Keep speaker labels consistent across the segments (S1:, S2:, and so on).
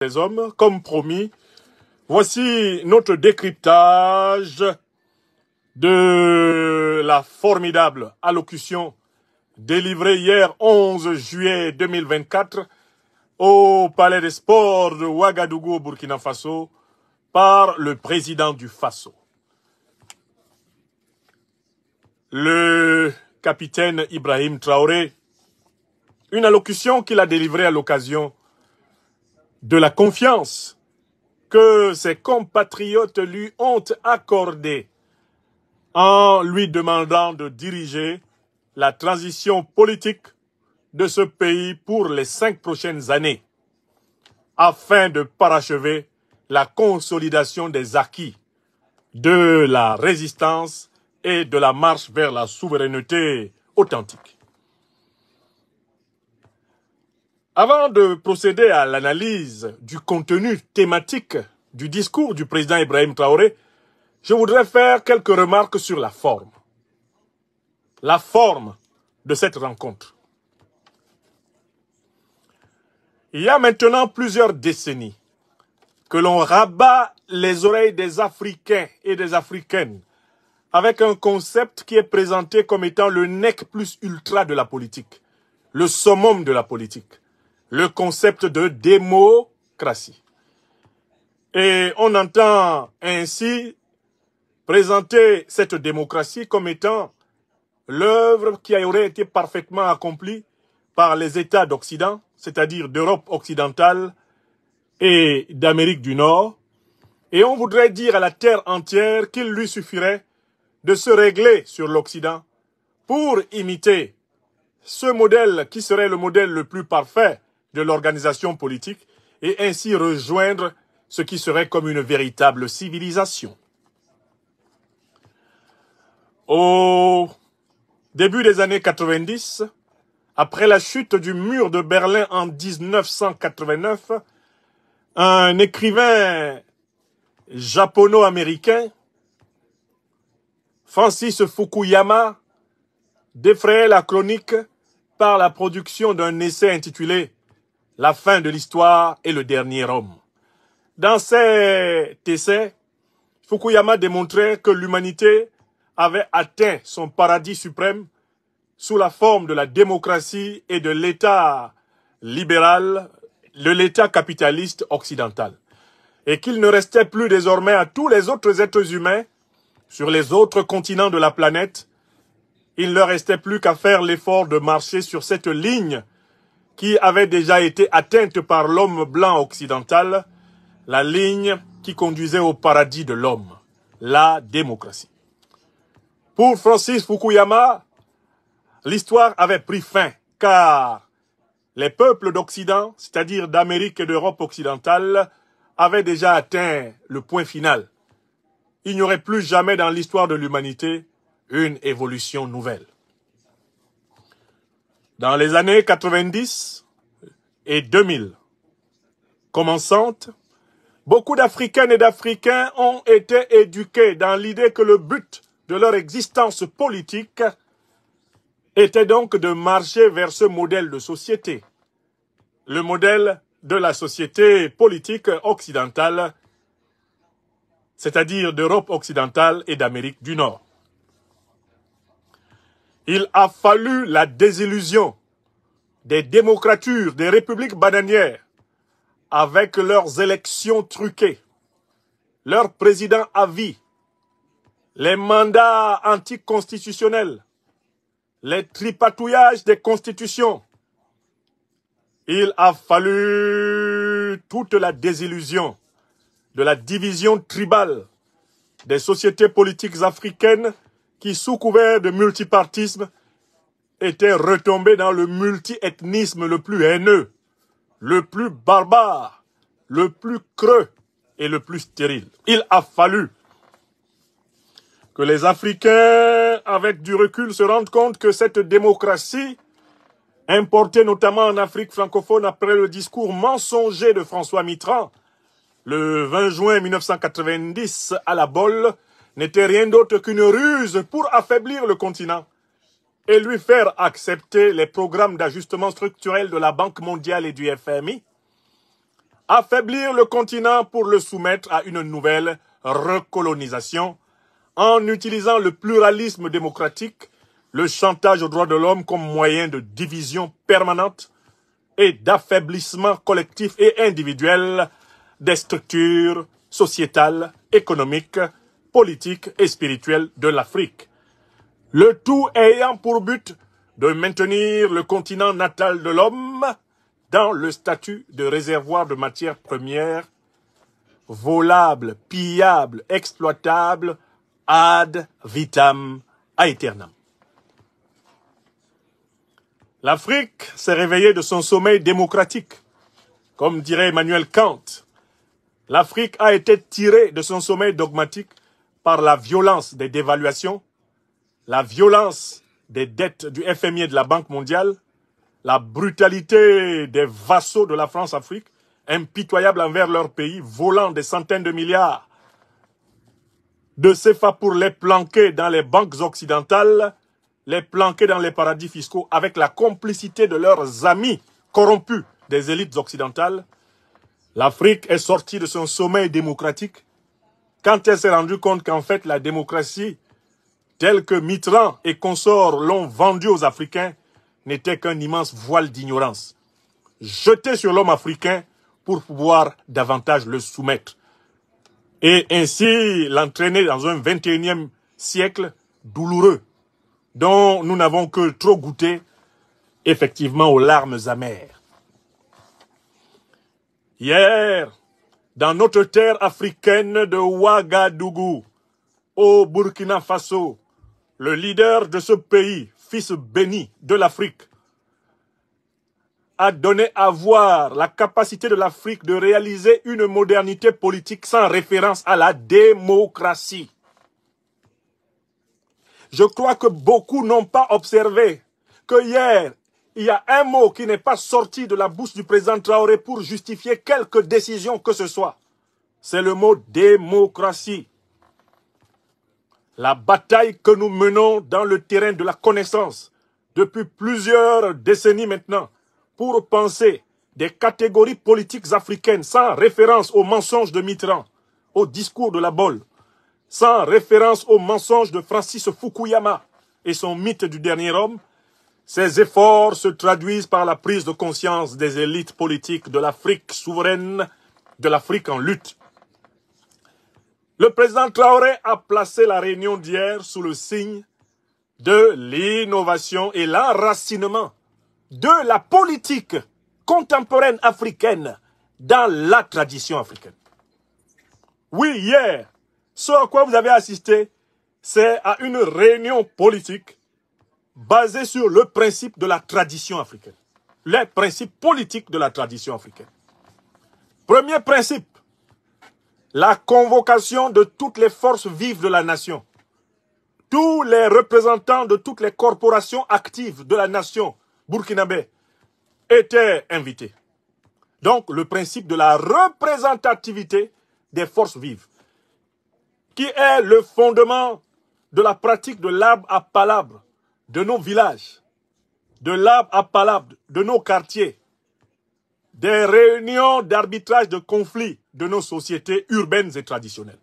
S1: des hommes, comme promis, voici notre décryptage de la formidable allocution délivrée hier 11 juillet 2024 au Palais des Sports de Ouagadougou au Burkina Faso par le président du Faso. Le capitaine Ibrahim Traoré, une allocution qu'il a délivrée à l'occasion de la confiance que ses compatriotes lui ont accordée en lui demandant de diriger la transition politique de ce pays pour les 5 prochaines années, afin de parachever la consolidation des acquis de la résistance et de la marche vers la souveraineté authentique. Avant de procéder à l'analyse du contenu thématique du discours du président Ibrahim Traoré, je voudrais faire quelques remarques sur la forme. La forme de cette rencontre. Il y a maintenant plusieurs décennies que l'on rabat les oreilles des Africains et des Africaines avec un concept qui est présenté comme étant le nec plus ultra de la politique, le summum de la politique, le concept de démocratie. Et on entend ainsi présenter cette démocratie comme étant l'œuvre qui aurait été parfaitement accomplie par les États d'Occident, c'est-à-dire d'Europe occidentale et d'Amérique du Nord. Et on voudrait dire à la terre entière qu'il lui suffirait de se régler sur l'Occident pour imiter ce modèle qui serait le modèle le plus parfait de l'organisation politique et ainsi rejoindre ce qui serait comme une véritable civilisation. Au début des années 90, après la chute du mur de Berlin en 1989, un écrivain japono-américain, Francis Fukuyama, défrayait la chronique par la production d'un essai intitulé « La fin de l'histoire et le dernier homme ». Dans cet essai, Fukuyama démontrait que l'humanité avait atteint son paradis suprême sous la forme de la démocratie et de l'État libéral, de l'État capitaliste occidental. Et qu'il ne restait plus désormais à tous les autres êtres humains sur les autres continents de la planète, il ne leur restait plus qu'à faire l'effort de marcher sur cette ligne qui avait déjà été atteinte par l'homme blanc occidental, la ligne qui conduisait au paradis de l'homme, la démocratie. Pour Francis Fukuyama, l'histoire avait pris fin, car les peuples d'Occident, c'est-à-dire d'Amérique et d'Europe occidentale, avaient déjà atteint le point final. Il n'y aurait plus jamais dans l'histoire de l'humanité une évolution nouvelle. Dans les années 90 et 2000, commençantes, beaucoup d'Africaines et d'Africains ont été éduqués dans l'idée que le but de leur existence politique était donc de marcher vers ce modèle de société, le modèle de la société politique occidentale, c'est-à-dire d'Europe occidentale et d'Amérique du Nord. Il a fallu la désillusion des démocratures, des républiques bananières, avec leurs élections truquées, leurs présidents à vie, les mandats anticonstitutionnels, les tripatouillages des constitutions. Il a fallu toute la désillusion de la division tribale des sociétés politiques africaines qui, sous couvert de multipartisme, étaient retombées dans le multiethnisme le plus haineux, le plus barbare, le plus creux et le plus stérile. Il a fallu que les Africains, avec du recul, se rendent compte que cette démocratie, importée notamment en Afrique francophone après le discours mensonger de François Mitterrand, le 20 juin 1990 à la Bolle, n'était rien d'autre qu'une ruse pour affaiblir le continent et lui faire accepter les programmes d'ajustement structurel de la Banque mondiale et du FMI, Affaiblir le continent pour le soumettre à une nouvelle recolonisation en utilisant le pluralisme démocratique, le chantage aux droits de l'homme comme moyen de division permanente et d'affaiblissement collectif et individuel des structures sociétales, économiques, politiques et spirituelles de l'Afrique. Le tout ayant pour but de maintenir le continent natal de l'homme dans le statut de réservoir de matières premières volables, pillables, exploitables, ad vitam aeternam. L'Afrique s'est réveillée de son sommeil démocratique. Comme dirait Emmanuel Kant, l'Afrique a été tirée de son sommeil dogmatique par la violence des dévaluations, la violence des dettes du FMI et de la Banque mondiale, la brutalité des vassaux de la France-Afrique, impitoyables envers leur pays, volant des centaines de milliards de CFA pour les planquer dans les banques occidentales, les planquer dans les paradis fiscaux avec la complicité de leurs amis corrompus des élites occidentales. L'Afrique est sortie de son sommeil démocratique quand elle s'est rendue compte qu'en fait la démocratie, telle que Mitterrand et consorts l'ont vendue aux Africains, n'était qu'un immense voile d'ignorance, jeté sur l'homme africain pour pouvoir davantage le soumettre. Et ainsi l'entraîner dans un 21e siècle douloureux, dont nous n'avons que trop goûté, effectivement, aux larmes amères. Hier, dans notre terre africaine de Ouagadougou, au Burkina Faso, le leader de ce pays, fils béni de l'Afrique, a donné à voir la capacité de l'Afrique de réaliser une modernité politique sans référence à la démocratie. Je crois que beaucoup n'ont pas observé que hier, il y a un mot qui n'est pas sorti de la bouche du président Traoré pour justifier quelque décision que ce soit. C'est le mot démocratie. La bataille que nous menons dans le terrain de la connaissance depuis plusieurs décennies maintenant pour penser des catégories politiques africaines sans référence aux mensonges de Mitterrand, au discours de la Bolle, sans référence aux mensonges de Francis Fukuyama et son mythe du dernier homme, ces efforts se traduisent par la prise de conscience des élites politiques de l'Afrique souveraine, de l'Afrique en lutte. Le président Traoré a placé la réunion d'hier sous le signe de l'innovation et l'enracinement de la politique contemporaine africaine dans la tradition africaine. Oui, hier, ce à quoi vous avez assisté, c'est à une réunion politique basée sur le principe de la tradition africaine. Les principes politiques de la tradition africaine. Premier principe, la convocation de toutes les forces vives de la nation. Tous les représentants de toutes les corporations actives de la nation burkinabé étaient invités. Donc, le principe de la représentativité des forces vives, qui est le fondement de la pratique de l'arbre à palabre de nos villages, de l'arbre à palabre de nos quartiers, des réunions d'arbitrage de conflits de nos sociétés urbaines et traditionnelles.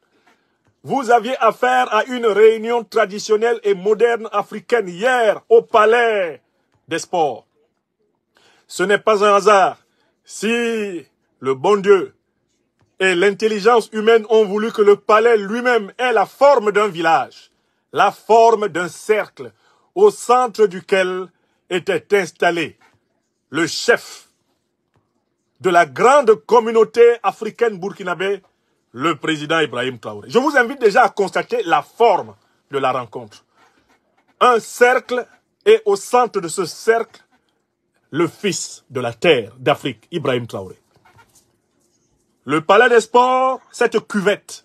S1: Vous aviez affaire à une réunion traditionnelle et moderne africaine hier au Palais des Sports. Ce n'est pas un hasard si le bon Dieu et l'intelligence humaine ont voulu que le palais lui-même ait la forme d'un village, la forme d'un cercle, au centre duquel était installé le chef de la grande communauté africaine burkinabé, le président Ibrahim Traoré. Je vous invite déjà à constater la forme de la rencontre. Un cercle, et au centre de ce cercle, le fils de la terre d'Afrique, Ibrahim Traoré. Le palais des sports, cette cuvette,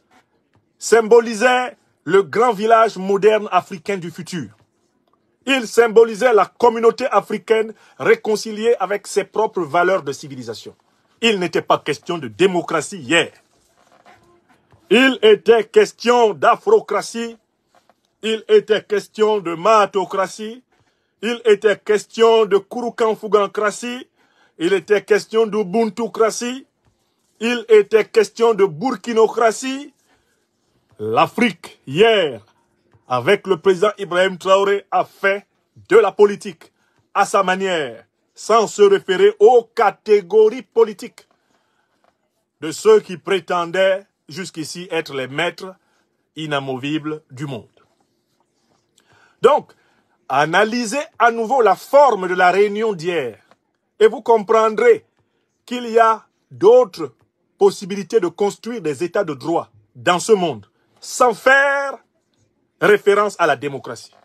S1: symbolisait le grand village moderne africain du futur. Il symbolisait la communauté africaine réconciliée avec ses propres valeurs de civilisation. Il n'était pas question de démocratie hier. Il était question d'afrocratie, il était question de mahatocratie, il était question de kouroukanfougancratie, il était question d'ubuntucratie, il était question de burkinocratie, l'Afrique, hier, avec le président Ibrahim Traoré, a fait de la politique à sa manière, sans se référer aux catégories politiques de ceux qui prétendaient jusqu'ici être les maîtres inamovibles du monde. Donc, analysez à nouveau la forme de la réunion d'hier et vous comprendrez qu'il y a d'autres possibilités de construire des états de droit dans ce monde sans faire référence à la démocratie,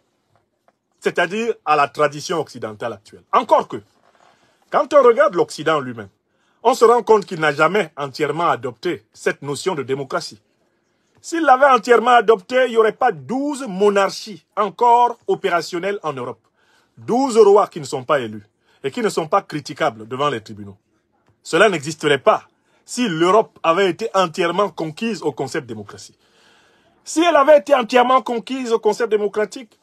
S1: c'est-à-dire à la tradition occidentale actuelle. Encore que, quand on regarde l'Occident lui-même, on se rend compte qu'il n'a jamais entièrement adopté cette notion de démocratie. S'il l'avait entièrement adopté, il n'y aurait pas 12 monarchies encore opérationnelles en Europe. 12 rois qui ne sont pas élus et qui ne sont pas critiquables devant les tribunaux. Cela n'existerait pas si l'Europe avait été entièrement conquise au concept démocratie. Si elle avait été entièrement conquise au concept démocratique,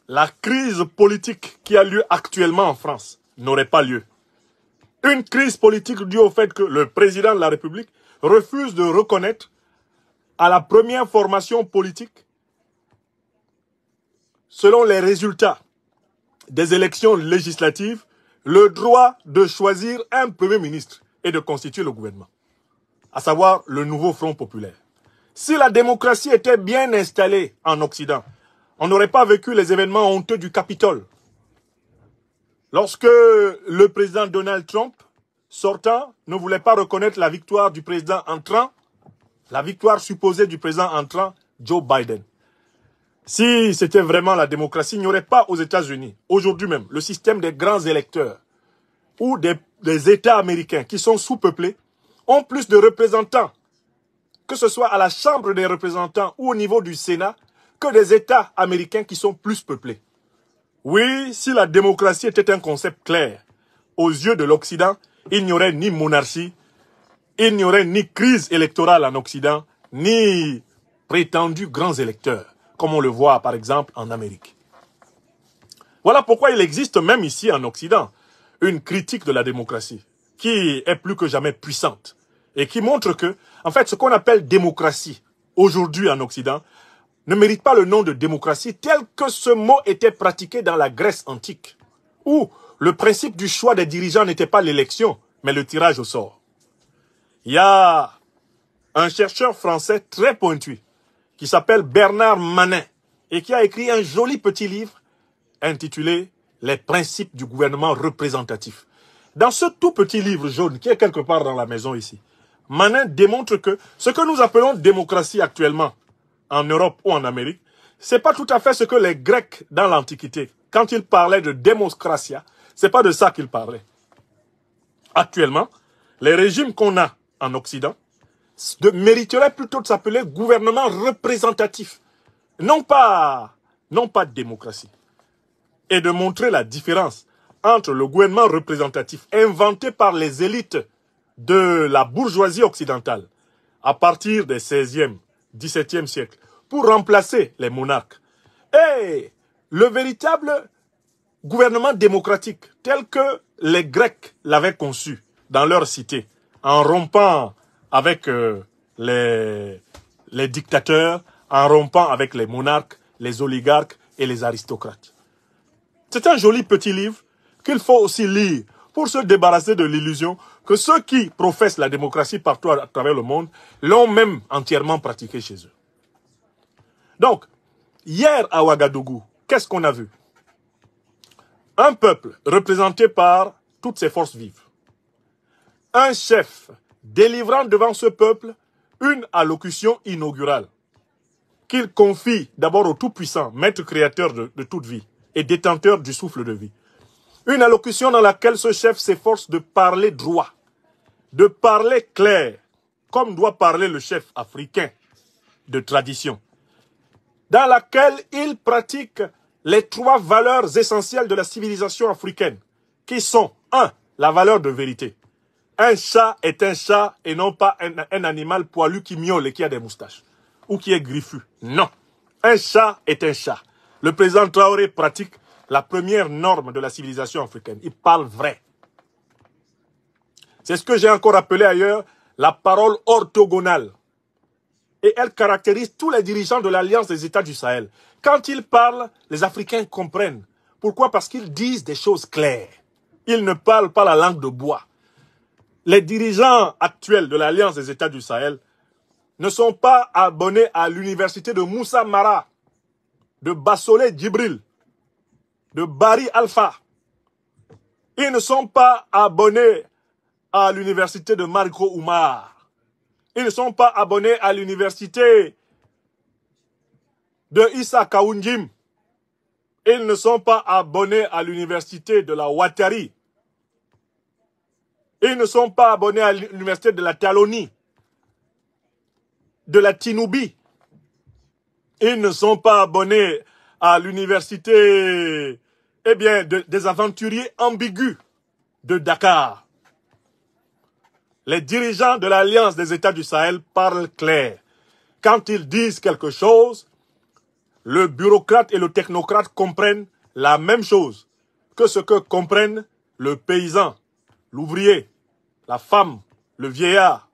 S1: la crise politique qui a lieu actuellement en France n'aurait pas lieu. Une crise politique due au fait que le président de la République refuse de reconnaître à la première formation politique, selon les résultats des élections législatives, le droit de choisir un Premier ministre et de constituer le gouvernement, à savoir le nouveau Front populaire. Si la démocratie était bien installée en Occident, on n'aurait pas vécu les événements honteux du Capitole. Lorsque le président Donald Trump, sortant, ne voulait pas reconnaître la victoire du président entrant, la victoire supposée du président entrant, Joe Biden. Si c'était vraiment la démocratie, il n'y aurait pas aux États-Unis, aujourd'hui même, le système des grands électeurs ou des États américains qui sont sous-peuplés ont plus de représentants, que ce soit à la Chambre des représentants ou au niveau du Sénat, que des États américains qui sont plus peuplés. Oui, si la démocratie était un concept clair, aux yeux de l'Occident, il n'y aurait ni monarchie, il n'y aurait ni crise électorale en Occident, ni prétendus grands électeurs, comme on le voit par exemple en Amérique. Voilà pourquoi il existe même ici en Occident une critique de la démocratie qui est plus que jamais puissante et qui montre que, en fait, ce qu'on appelle démocratie aujourd'hui en Occident ne mérite pas le nom de démocratie tel que ce mot était pratiqué dans la Grèce antique, où le principe du choix des dirigeants n'était pas l'élection, mais le tirage au sort. Il y a un chercheur français très pointu qui s'appelle Bernard Manin et qui a écrit un joli petit livre intitulé « Les principes du gouvernement représentatif ». Dans ce tout petit livre jaune qui est quelque part dans la maison ici, Manin démontre que ce que nous appelons démocratie actuellement en Europe ou en Amérique, ce n'est pas tout à fait ce que les Grecs dans l'Antiquité, quand ils parlaient de démocratia, ce n'est pas de ça qu'ils parlaient. Actuellement, les régimes qu'on a en Occident mériteraient plutôt de s'appeler gouvernement représentatif, non pas démocratie. Et de montrer la différence entre le gouvernement représentatif inventé par les élites de la bourgeoisie occidentale à partir des 16e, 17e siècles pour remplacer les monarques et le véritable gouvernement démocratique tel que les Grecs l'avaient conçu dans leur cité en rompant avec les dictateurs, en rompant avec les monarques, les oligarques et les aristocrates. C'est un joli petit livre qu'il faut aussi lire pour se débarrasser de l'illusion que ceux qui professent la démocratie partout à travers le monde l'ont même entièrement pratiquée chez eux. Donc, hier à Ouagadougou, qu'est-ce qu'on a vu? Un peuple représenté par toutes ses forces vives. Un chef délivrant devant ce peuple une allocution inaugurale qu'il confie d'abord au Tout-Puissant, maître créateur de toute vie et détenteur du souffle de vie. Une allocution dans laquelle ce chef s'efforce de parler droit, de parler clair, comme doit parler le chef africain de tradition, dans laquelle il pratique les 3 valeurs essentielles de la civilisation africaine, qui sont 1. La valeur de vérité. Un chat est un chat et non pas un animal poilu qui miaule et qui a des moustaches, ou qui est griffu. Non. Un chat est un chat. Le président Traoré pratique la première norme de la civilisation africaine. Il parle vrai. C'est ce que j'ai encore appelé ailleurs la parole orthogonale. Et elle caractérise tous les dirigeants de l'Alliance des États du Sahel. Quand ils parlent, les Africains comprennent. Pourquoi? Parce qu'ils disent des choses claires. Ils ne parlent pas la langue de bois. Les dirigeants actuels de l'Alliance des États du Sahel ne sont pas abonnés à l'université de Moussa Mara, de Bassolé Djibril, de Bari Alpha. Ils ne sont pas abonnés à l'université de Marco Oumar. Ils ne sont pas abonnés à l'université de Issa Kaounjim. Ils ne sont pas abonnés à l'université de la Ouattari. Ils ne sont pas abonnés à l'université de la Talonie, de la Tinoubi. Ils ne sont pas abonnés à l'université, eh bien, des aventuriers ambigus de Dakar. Les dirigeants de l'Alliance des États du Sahel parlent clair. Quand ils disent quelque chose, le bureaucrate et le technocrate comprennent la même chose que ce que comprennent le paysan, l'ouvrier, la femme, le vieillard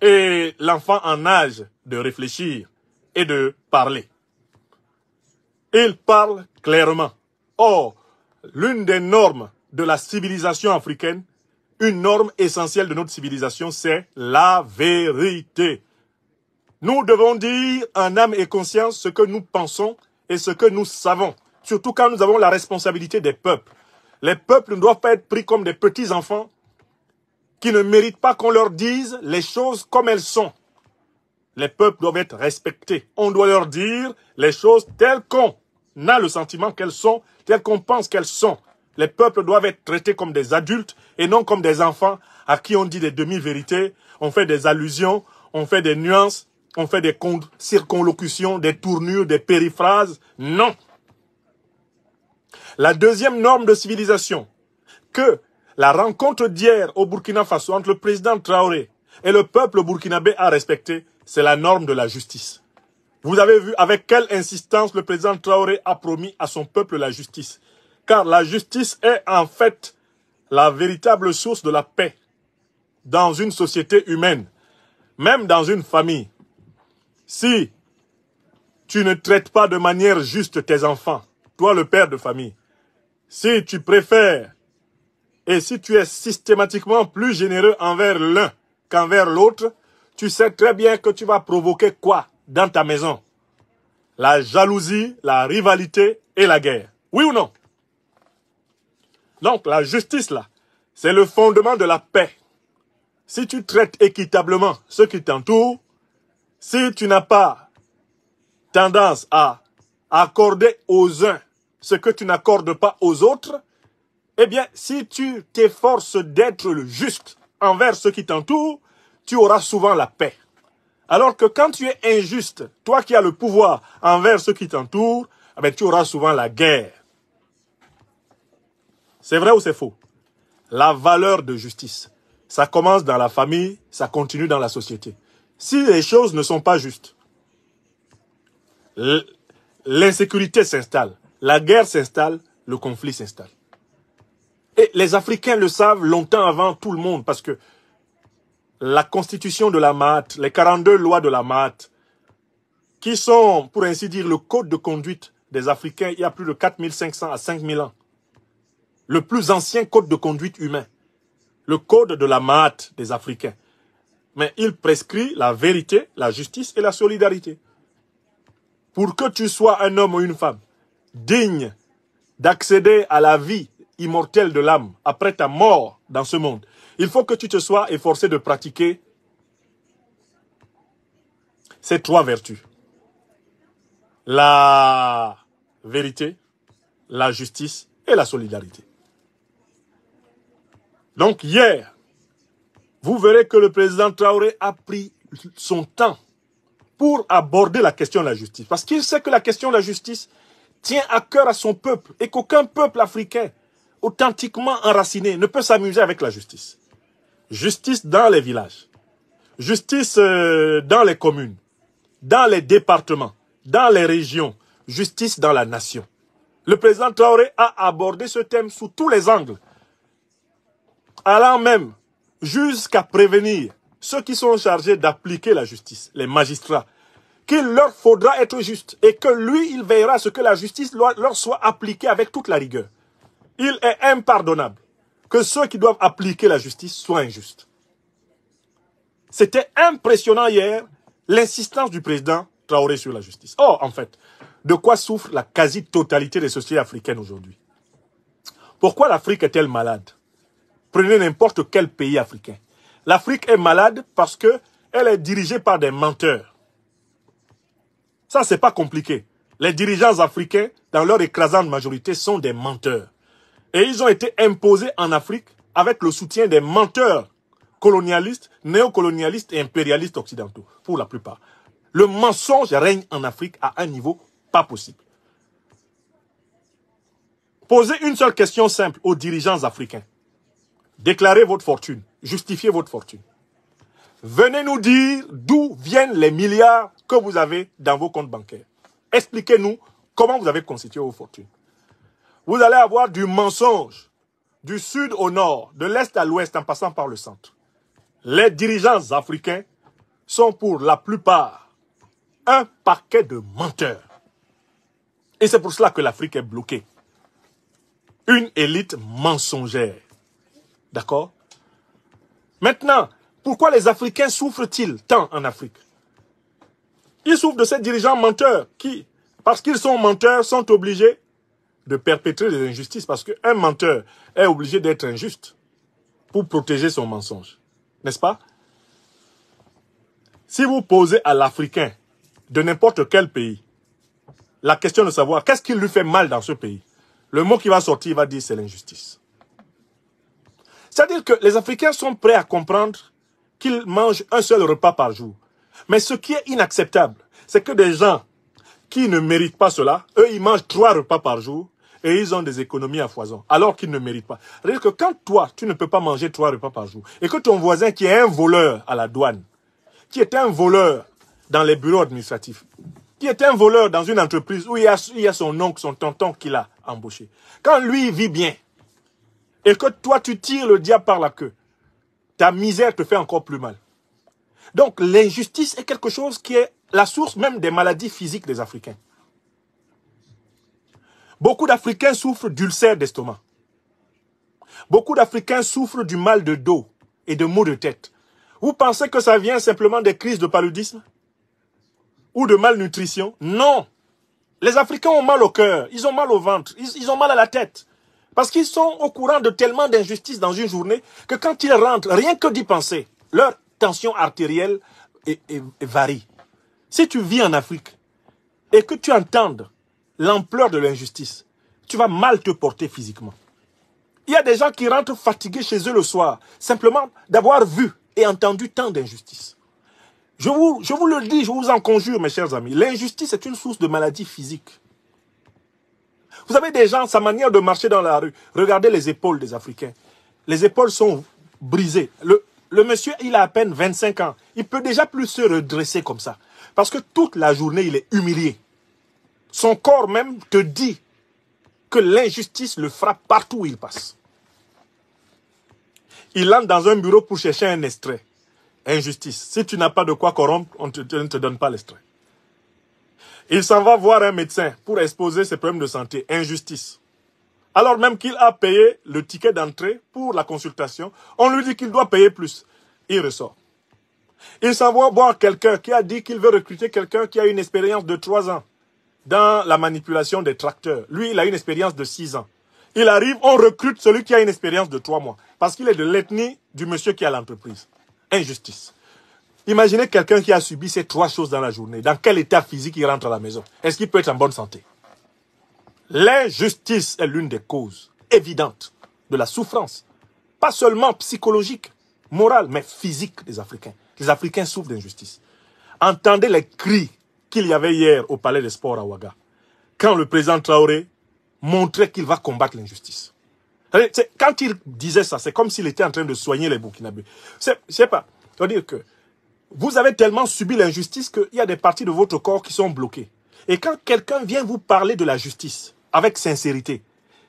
S1: et l'enfant en âge de réfléchir et de parler. Ils parlent clairement. Or, l'une des normes de la civilisation africaine, une norme essentielle de notre civilisation, c'est la vérité. Nous devons dire en âme et conscience ce que nous pensons et ce que nous savons, surtout quand nous avons la responsabilité des peuples. Les peuples ne doivent pas être pris comme des petits enfants qui ne méritent pas qu'on leur dise les choses comme elles sont. Les peuples doivent être respectés. On doit leur dire les choses telles qu'on a le sentiment qu'elles sont, telles qu'on pense qu'elles sont. Les peuples doivent être traités comme des adultes et non comme des enfants à qui on dit des demi-vérités, on fait des allusions, on fait des nuances, on fait des circonlocutions, des tournures, des périphrases. Non. La deuxième norme de civilisation, que la rencontre d'hier au Burkina Faso entre le président Traoré et le peuple burkinabé a respecté, c'est la norme de la justice. Vous avez vu avec quelle insistance le président Traoré a promis à son peuple la justice. Car la justice est en fait la véritable source de la paix dans une société humaine, même dans une famille. Si tu ne traites pas de manière juste tes enfants, toi le père de famille, si tu préfères et si tu es systématiquement plus généreux envers l'un qu'envers l'autre, tu sais très bien que tu vas provoquer quoi dans ta maison? La jalousie, la rivalité et la guerre. Oui ou non? Donc la justice là, c'est le fondement de la paix. Si tu traites équitablement ceux qui t'entourent, si tu n'as pas tendance à accorder aux uns ce que tu n'accordes pas aux autres, eh bien, si tu t'efforces d'être le juste envers ceux qui t'entourent, tu auras souvent la paix. Alors que quand tu es injuste, toi qui as le pouvoir envers ceux qui t'entourent, eh bien, tu auras souvent la guerre. C'est vrai ou c'est faux? La valeur de justice, ça commence dans la famille, ça continue dans la société. Si les choses ne sont pas justes, l'insécurité s'installe, la guerre s'installe, le conflit s'installe. Et les Africains le savent longtemps avant tout le monde parce que la constitution de la MAT, les 42 lois de la MAT, qui sont, pour ainsi dire, le code de conduite des Africains, il y a plus de 4500 à 5000 ans. Le plus ancien code de conduite humain. Le code de la MAT des Africains. Mais il prescrit la vérité, la justice et la solidarité. Pour que tu sois un homme ou une femme digne d'accéder à la vie immortelle de l'âme après ta mort dans ce monde, il faut que tu te sois efforcé de pratiquer ces trois vertus. La vérité, la justice et la solidarité. Donc hier, vous verrez que le président Traoré a pris son temps pour aborder la question de la justice. Parce qu'il sait que la question de la justice tient à cœur à son peuple et qu'aucun peuple africain authentiquement enraciné ne peut s'amuser avec la justice. Justice dans les villages, justice dans les communes, dans les départements, dans les régions, justice dans la nation. Le président Traoré a abordé ce thème sous tous les angles, allant même jusqu'à prévenir ceux qui sont chargés d'appliquer la justice, les magistrats, qu'il leur faudra être juste et que lui, il veillera à ce que la justice leur soit appliquée avec toute la rigueur. Il est impardonnable que ceux qui doivent appliquer la justice soient injustes. C'était impressionnant hier, l'insistance du président Traoré sur la justice. Or, en fait, de quoi souffre la quasi-totalité des sociétés africaines aujourd'hui? Pourquoi l'Afrique est-elle malade? Prenez n'importe quel pays africain. L'Afrique est malade parce qu'elle est dirigée par des menteurs. Ça, c'est pas compliqué. Les dirigeants africains, dans leur écrasante majorité, sont des menteurs. Et ils ont été imposés en Afrique avec le soutien des menteurs colonialistes, néocolonialistes et impérialistes occidentaux, pour la plupart. Le mensonge règne en Afrique à un niveau pas possible. Posez une seule question simple aux dirigeants africains. Déclarez votre fortune, justifiez votre fortune. Venez nous dire d'où viennent les milliards que vous avez dans vos comptes bancaires. Expliquez-nous comment vous avez constitué vos fortunes. Vous allez avoir du mensonge, du sud au nord, de l'est à l'ouest en passant par le centre. Les dirigeants africains sont pour la plupart un paquet de menteurs. Et c'est pour cela que l'Afrique est bloquée. Une élite mensongère. D'accord? Maintenant, pourquoi les Africains souffrent-ils tant en Afrique? Ils souffrent de ces dirigeants menteurs qui, parce qu'ils sont menteurs, sont obligés de perpétrer des injustices. Parce qu'un menteur est obligé d'être injuste pour protéger son mensonge. N'est-ce pas? Si vous posez à l'Africain de n'importe quel pays la question de savoir qu'est-ce qui lui fait mal dans ce pays, le mot qui va sortir, il va dire c'est l'injustice. C'est-à-dire que les Africains sont prêts à comprendre qu'ils mangent un seul repas par jour. Mais ce qui est inacceptable, c'est que des gens qui ne méritent pas cela, eux, ils mangent 3 repas par jour et ils ont des économies à foison, alors qu'ils ne méritent pas. C'est-à-dire que quand toi, tu ne peux pas manger 3 repas par jour et que ton voisin qui est un voleur à la douane, qui est un voleur dans les bureaux administratifs, qui est un voleur dans une entreprise où il y a son oncle, son tonton qui l'a embauché, quand lui, il vit bien, et que toi, tu tires le diable par la queue, ta misère te fait encore plus mal. Donc, l'injustice est quelque chose qui est la source même des maladies physiques des Africains. Beaucoup d'Africains souffrent d'ulcères d'estomac. Beaucoup d'Africains souffrent du mal de dos et de maux de tête. Vous pensez que ça vient simplement des crises de paludisme? Ou de malnutrition? Non. Les Africains ont mal au cœur, ils ont mal au ventre, ils ont mal à la tête. Parce qu'ils sont au courant de tellement d'injustices dans une journée que quand ils rentrent, rien que d'y penser, leur tension artérielle varie. Si tu vis en Afrique et que tu entendes l'ampleur de l'injustice, tu vas mal te porter physiquement. Il y a des gens qui rentrent fatigués chez eux le soir, simplement d'avoir vu et entendu tant d'injustices. Je vous le dis, je vous en conjure, mes chers amis, l'injustice est une source de maladie physique. Vous avez des gens, sa manière de marcher dans la rue, regardez les épaules des Africains. Les épaules sont brisées. Le monsieur, il a à peine 25 ans. Il peut déjà plus se redresser comme ça. Parce que toute la journée, il est humilié. Son corps même te dit que l'injustice le frappe partout où il passe. Il entre dans un bureau pour chercher un extrait. Injustice. Si tu n'as pas de quoi corrompre, on ne te donne pas l'extrait. Il s'en va voir un médecin pour exposer ses problèmes de santé. Injustice. Alors même qu'il a payé le ticket d'entrée pour la consultation, on lui dit qu'il doit payer plus. Il ressort. Il s'en va voir quelqu'un qui a dit qu'il veut recruter quelqu'un qui a une expérience de 3 ans dans la manipulation des tracteurs. Lui, il a une expérience de 6 ans. Il arrive, on recrute celui qui a une expérience de 3 mois. Parce qu'il est de l'ethnie du monsieur qui a l'entreprise. Injustice. Imaginez quelqu'un qui a subi ces 3 choses dans la journée. Dans quel état physique il rentre à la maison? Est-ce qu'il peut être en bonne santé? L'injustice est l'une des causes évidentes de la souffrance. Pas seulement psychologique, morale, mais physique des Africains. Les Africains souffrent d'injustice. Entendez les cris qu'il y avait hier au Palais des Sports à Ouaga. Quand le président Traoré montrait qu'il va combattre l'injustice. Quand il disait ça, c'est comme s'il était en train de soigner les Burkinabés. Je sais pas. C'est-à-dire que vous avez tellement subi l'injustice qu'il y a des parties de votre corps qui sont bloquées. Et quand quelqu'un vient vous parler de la justice, avec sincérité,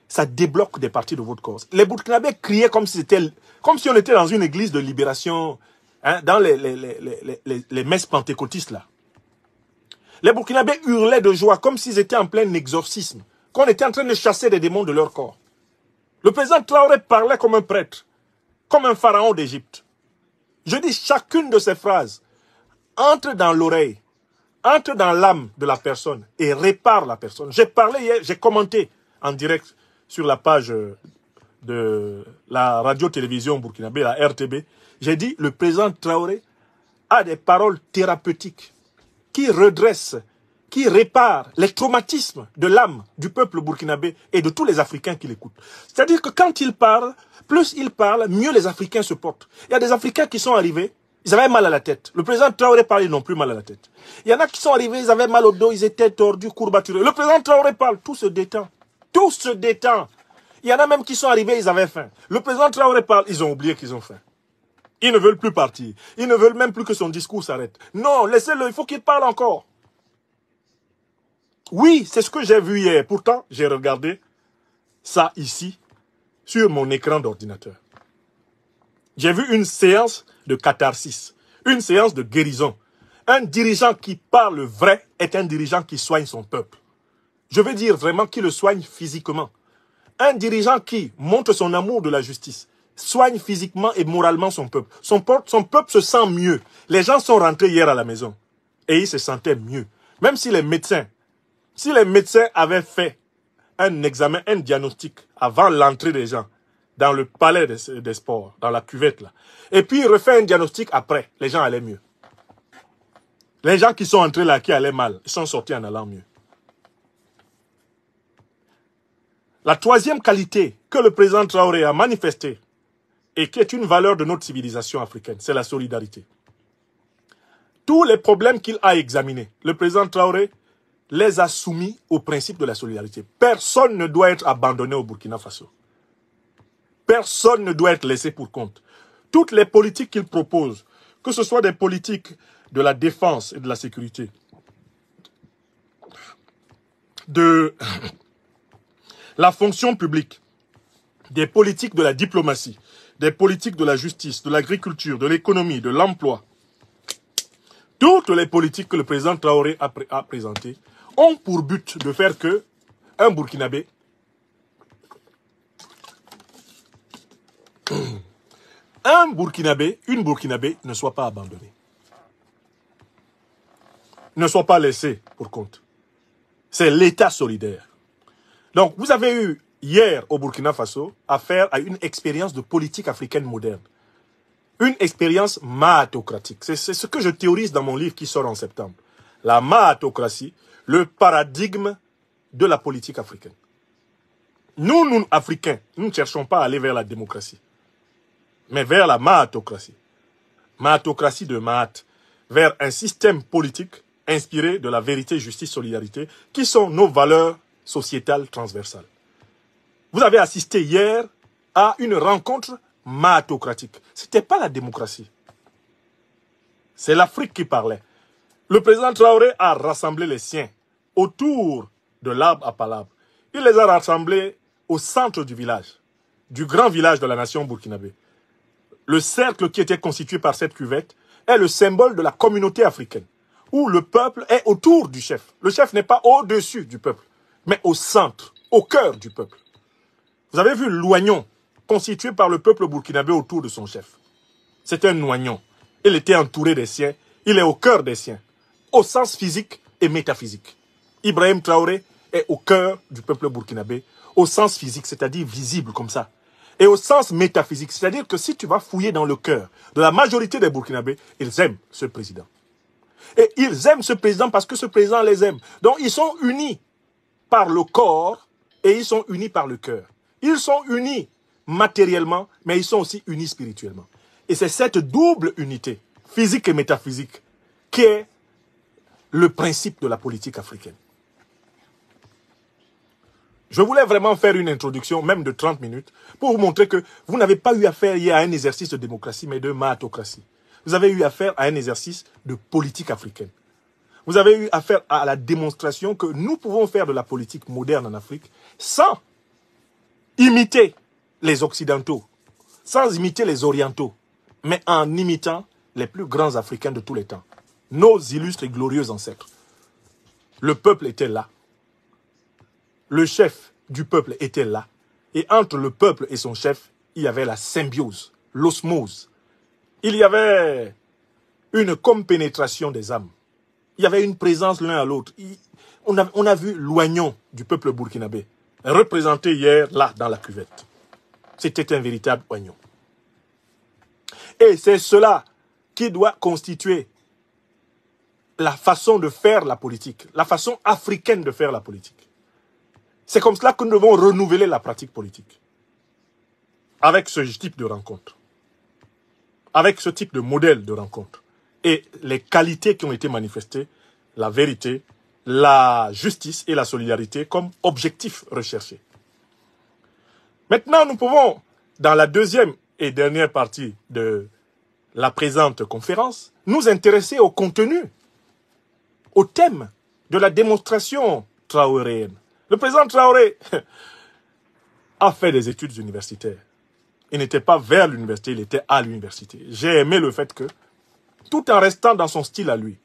S1: ça débloque des parties de votre corps. Les Burkinabés criaient comme si on était dans une église de libération hein, dans les messes pentecôtistes là. Les Burkinabés hurlaient de joie comme s'ils étaient en plein exorcisme, qu'on était en train de chasser des démons de leur corps. Le président Traoré parlait comme un prêtre, comme un pharaon d'Égypte. Je dis, chacune de ces phrases entre dans l'oreille, entre dans l'âme de la personne et répare la personne. J'ai parlé hier, j'ai commenté en direct sur la page de la radio-télévision burkinabé, la RTB. J'ai dit, le président Traoré a des paroles thérapeutiques qui redressent, qui réparent les traumatismes de l'âme du peuple burkinabé et de tous les Africains qui l'écoutent. C'est-à-dire que quand il parle, plus il parle, mieux les Africains se portent. Il y a des Africains qui sont arrivés, ils avaient mal à la tête. Le président Traoré parlait, ils n'ont plus mal à la tête. Il y en a qui sont arrivés, ils avaient mal au dos, ils étaient tordus, courbaturés. Le président Traoré parle, tout se détend. Tout se détend. Il y en a même qui sont arrivés, ils avaient faim. Le président Traoré parle, ils ont oublié qu'ils ont faim. Ils ne veulent plus partir. Ils ne veulent même plus que son discours s'arrête. Non, laissez-le, il faut qu'il parle encore. Oui, c'est ce que j'ai vu hier. Pourtant, j'ai regardé ça ici, sur mon écran d'ordinateur. J'ai vu une séance de catharsis, une séance de guérison. Un dirigeant qui parle vrai est un dirigeant qui soigne son peuple. Je veux dire vraiment qui le soigne physiquement. Un dirigeant qui montre son amour de la justice, soigne physiquement et moralement son peuple. Son peuple se sent mieux. Les gens sont rentrés hier à la maison et ils se sentaient mieux. Même si les médecins avaient fait un examen, un diagnostic avant l'entrée des gens dans le palais des sports, dans la cuvette là, et puis ils refait un diagnostic après, les gens allaient mieux. Les gens qui sont entrés là, qui allaient mal, ils sont sortis en allant mieux. La troisième qualité que le président Traoré a manifestée et qui est une valeur de notre civilisation africaine, c'est la solidarité. Tous les problèmes qu'il a examinés, le président Traoré les a soumis au principe de la solidarité. Personne ne doit être abandonné au Burkina Faso. Personne ne doit être laissé pour compte. Toutes les politiques qu'il propose, que ce soit des politiques de la défense et de la sécurité, de la fonction publique, des politiques de la diplomatie, des politiques de la justice, de l'agriculture, de l'économie, de l'emploi. Toutes les politiques que le président Traoré a présentées ont pour but de faire que un Burkinabé, une Burkinabé ne soit pas abandonnée. Ne soit pas laissé pour compte. C'est l'État solidaire. Donc, vous avez eu hier au Burkina Faso affaire à une expérience de politique africaine moderne. Une expérience mahatocratique. C'est ce que je théorise dans mon livre qui sort en septembre. La mahatocratie, le paradigme de la politique africaine. Nous, Africains, nous ne cherchons pas à aller vers la démocratie, mais vers la mahatocratie. Mahatocratie de Mahat, vers un système politique inspiré de la vérité, justice, solidarité, qui sont nos valeurs sociétales transversales. Vous avez assisté hier à une rencontre mahatocratique. Ce n'était pas la démocratie. C'est l'Afrique qui parlait. Le président Traoré a rassemblé les siens autour de l'arbre à palabre. Il les a rassemblés au centre du village, du grand village de la nation burkinabé. Le cercle qui était constitué par cette cuvette est le symbole de la communauté africaine, où le peuple est autour du chef. Le chef n'est pas au-dessus du peuple, mais au centre, au cœur du peuple. Vous avez vu l'oignon constitué par le peuple burkinabé autour de son chef. C'est un oignon. Il était entouré des siens. Il est au cœur des siens, au sens physique et métaphysique. Ibrahim Traoré est au cœur du peuple burkinabé, au sens physique, c'est-à-dire visible comme ça. Et au sens métaphysique, c'est-à-dire que si tu vas fouiller dans le cœur de la majorité des Burkinabés, ils aiment ce président. Et ils aiment ce président parce que ce président les aime. Donc ils sont unis par le corps et ils sont unis par le cœur. Ils sont unis matériellement, mais ils sont aussi unis spirituellement. Et c'est cette double unité, physique et métaphysique, qui est le principe de la politique africaine. Je voulais vraiment faire une introduction, même de 30 minutes, pour vous montrer que vous n'avez pas eu affaire hier à un exercice de démocratie, mais de mahatocratie. Vous avez eu affaire à un exercice de politique africaine. Vous avez eu affaire à la démonstration que nous pouvons faire de la politique moderne en Afrique sans imiter les Occidentaux, sans imiter les Orientaux, mais en imitant les plus grands Africains de tous les temps. Nos illustres et glorieux ancêtres. Le peuple était là. Le chef du peuple était là. Et entre le peuple et son chef, il y avait la symbiose, l'osmose. Il y avait une compénétration des âmes. Il y avait une présence l'un à l'autre. On a vu l'oignon du peuple burkinabé, représenté hier, là, dans la cuvette. C'était un véritable oignon. Et c'est cela qui doit constituer la façon de faire la politique, la façon africaine de faire la politique. C'est comme cela que nous devons renouveler la pratique politique. Avec ce type de rencontre. Avec ce type de modèle de rencontre. Et les qualités qui ont été manifestées, la vérité, la justice et la solidarité comme objectifs recherchés. Maintenant, nous pouvons, dans la deuxième et dernière partie de la présente conférence, nous intéresser au contenu, au thème de la démonstration traoréenne. Le président Traoré a fait des études universitaires. Il n'était pas vers l'université, il était à l'université. J'ai aimé le fait que, tout en restant dans son style à lui,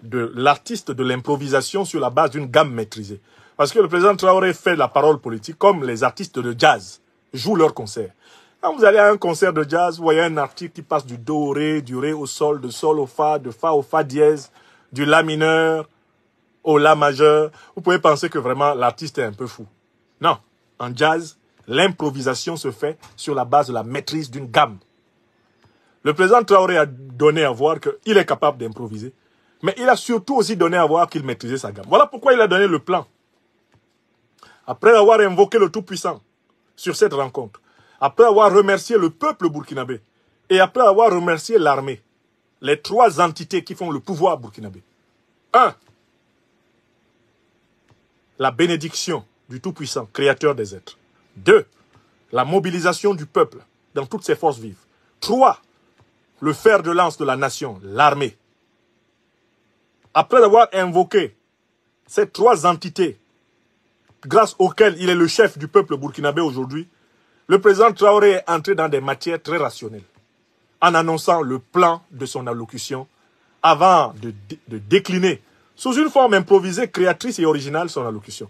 S1: de l'artiste de l'improvisation sur la base d'une gamme maîtrisée. Parce que le président Traoré fait la parole politique comme les artistes de jazz jouent leur concert. Quand vous allez à un concert de jazz, vous voyez un artiste qui passe du do au ré, du ré au sol, de sol au fa, de fa au fa dièse, du la mineur au la majeur. Vous pouvez penser que vraiment l'artiste est un peu fou. Non, en jazz, l'improvisation se fait sur la base de la maîtrise d'une gamme. Le président Traoré a donné à voir qu'il est capable d'improviser, mais il a surtout aussi donné à voir qu'il maîtrisait sa gamme. Voilà pourquoi il a donné le plan. Après avoir invoqué le Tout-Puissant sur cette rencontre, après avoir remercié le peuple burkinabé, et après avoir remercié l'armée, les trois entités qui font le pouvoir burkinabé. 1. La bénédiction du Tout-Puissant, créateur des êtres. 2. La mobilisation du peuple dans toutes ses forces vives. 3. Le fer de lance de la nation, l'armée. Après avoir invoqué ces trois entités, grâce auxquelles il est le chef du peuple burkinabé aujourd'hui, le président Traoré est entré dans des matières très rationnelles, en annonçant le plan de son allocution, avant de décliner, sous une forme improvisée, créatrice et originale, son allocution.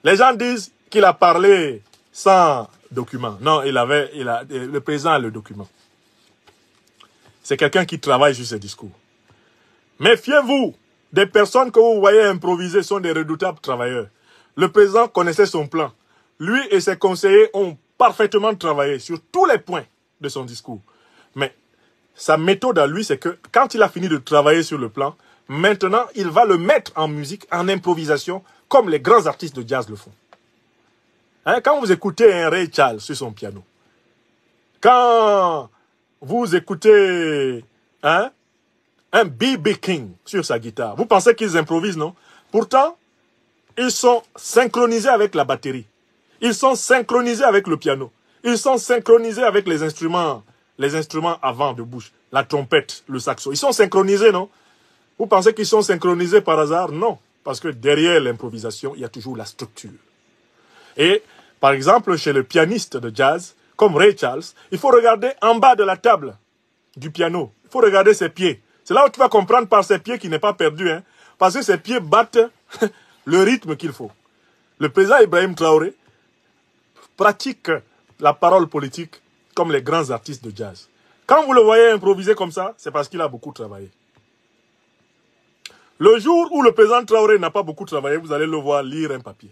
S1: Les gens disent qu'il a parlé sans document. Non, le président a le document. C'est quelqu'un qui travaille sur ses discours. Méfiez-vous des personnes que vous voyez improviser sont des redoutables travailleurs. Le président connaissait son plan. Lui et ses conseillers ont parfaitement travaillé sur tous les points de son discours. Mais sa méthode à lui, c'est que quand il a fini de travailler sur le plan, maintenant, il va le mettre en musique, en improvisation, comme les grands artistes de jazz le font. Hein, quand vous écoutez un Ray Charles sur son piano, quand vous écoutez un B.B. King sur sa guitare, vous pensez qu'ils improvisent, non? Pourtant, ils sont synchronisés avec la batterie. Ils sont synchronisés avec le piano. Ils sont synchronisés avec les instruments avant de bouche, la trompette, le saxo. Ils sont synchronisés, non? Vous pensez qu'ils sont synchronisés par hasard? Non. Parce que derrière l'improvisation, il y a toujours la structure. Et, par exemple, chez le pianiste de jazz, comme Ray Charles, il faut regarder en bas de la table du piano. Il faut regarder ses pieds. C'est là où tu vas comprendre par ses pieds qu'il n'est pas perdu. Hein, parce que ses pieds battent le rythme qu'il faut. Le président Ibrahim Traoré pratique la parole politique comme les grands artistes de jazz. Quand vous le voyez improviser comme ça, c'est parce qu'il a beaucoup travaillé. Le jour où le président Traoré n'a pas beaucoup travaillé, vous allez le voir lire un papier.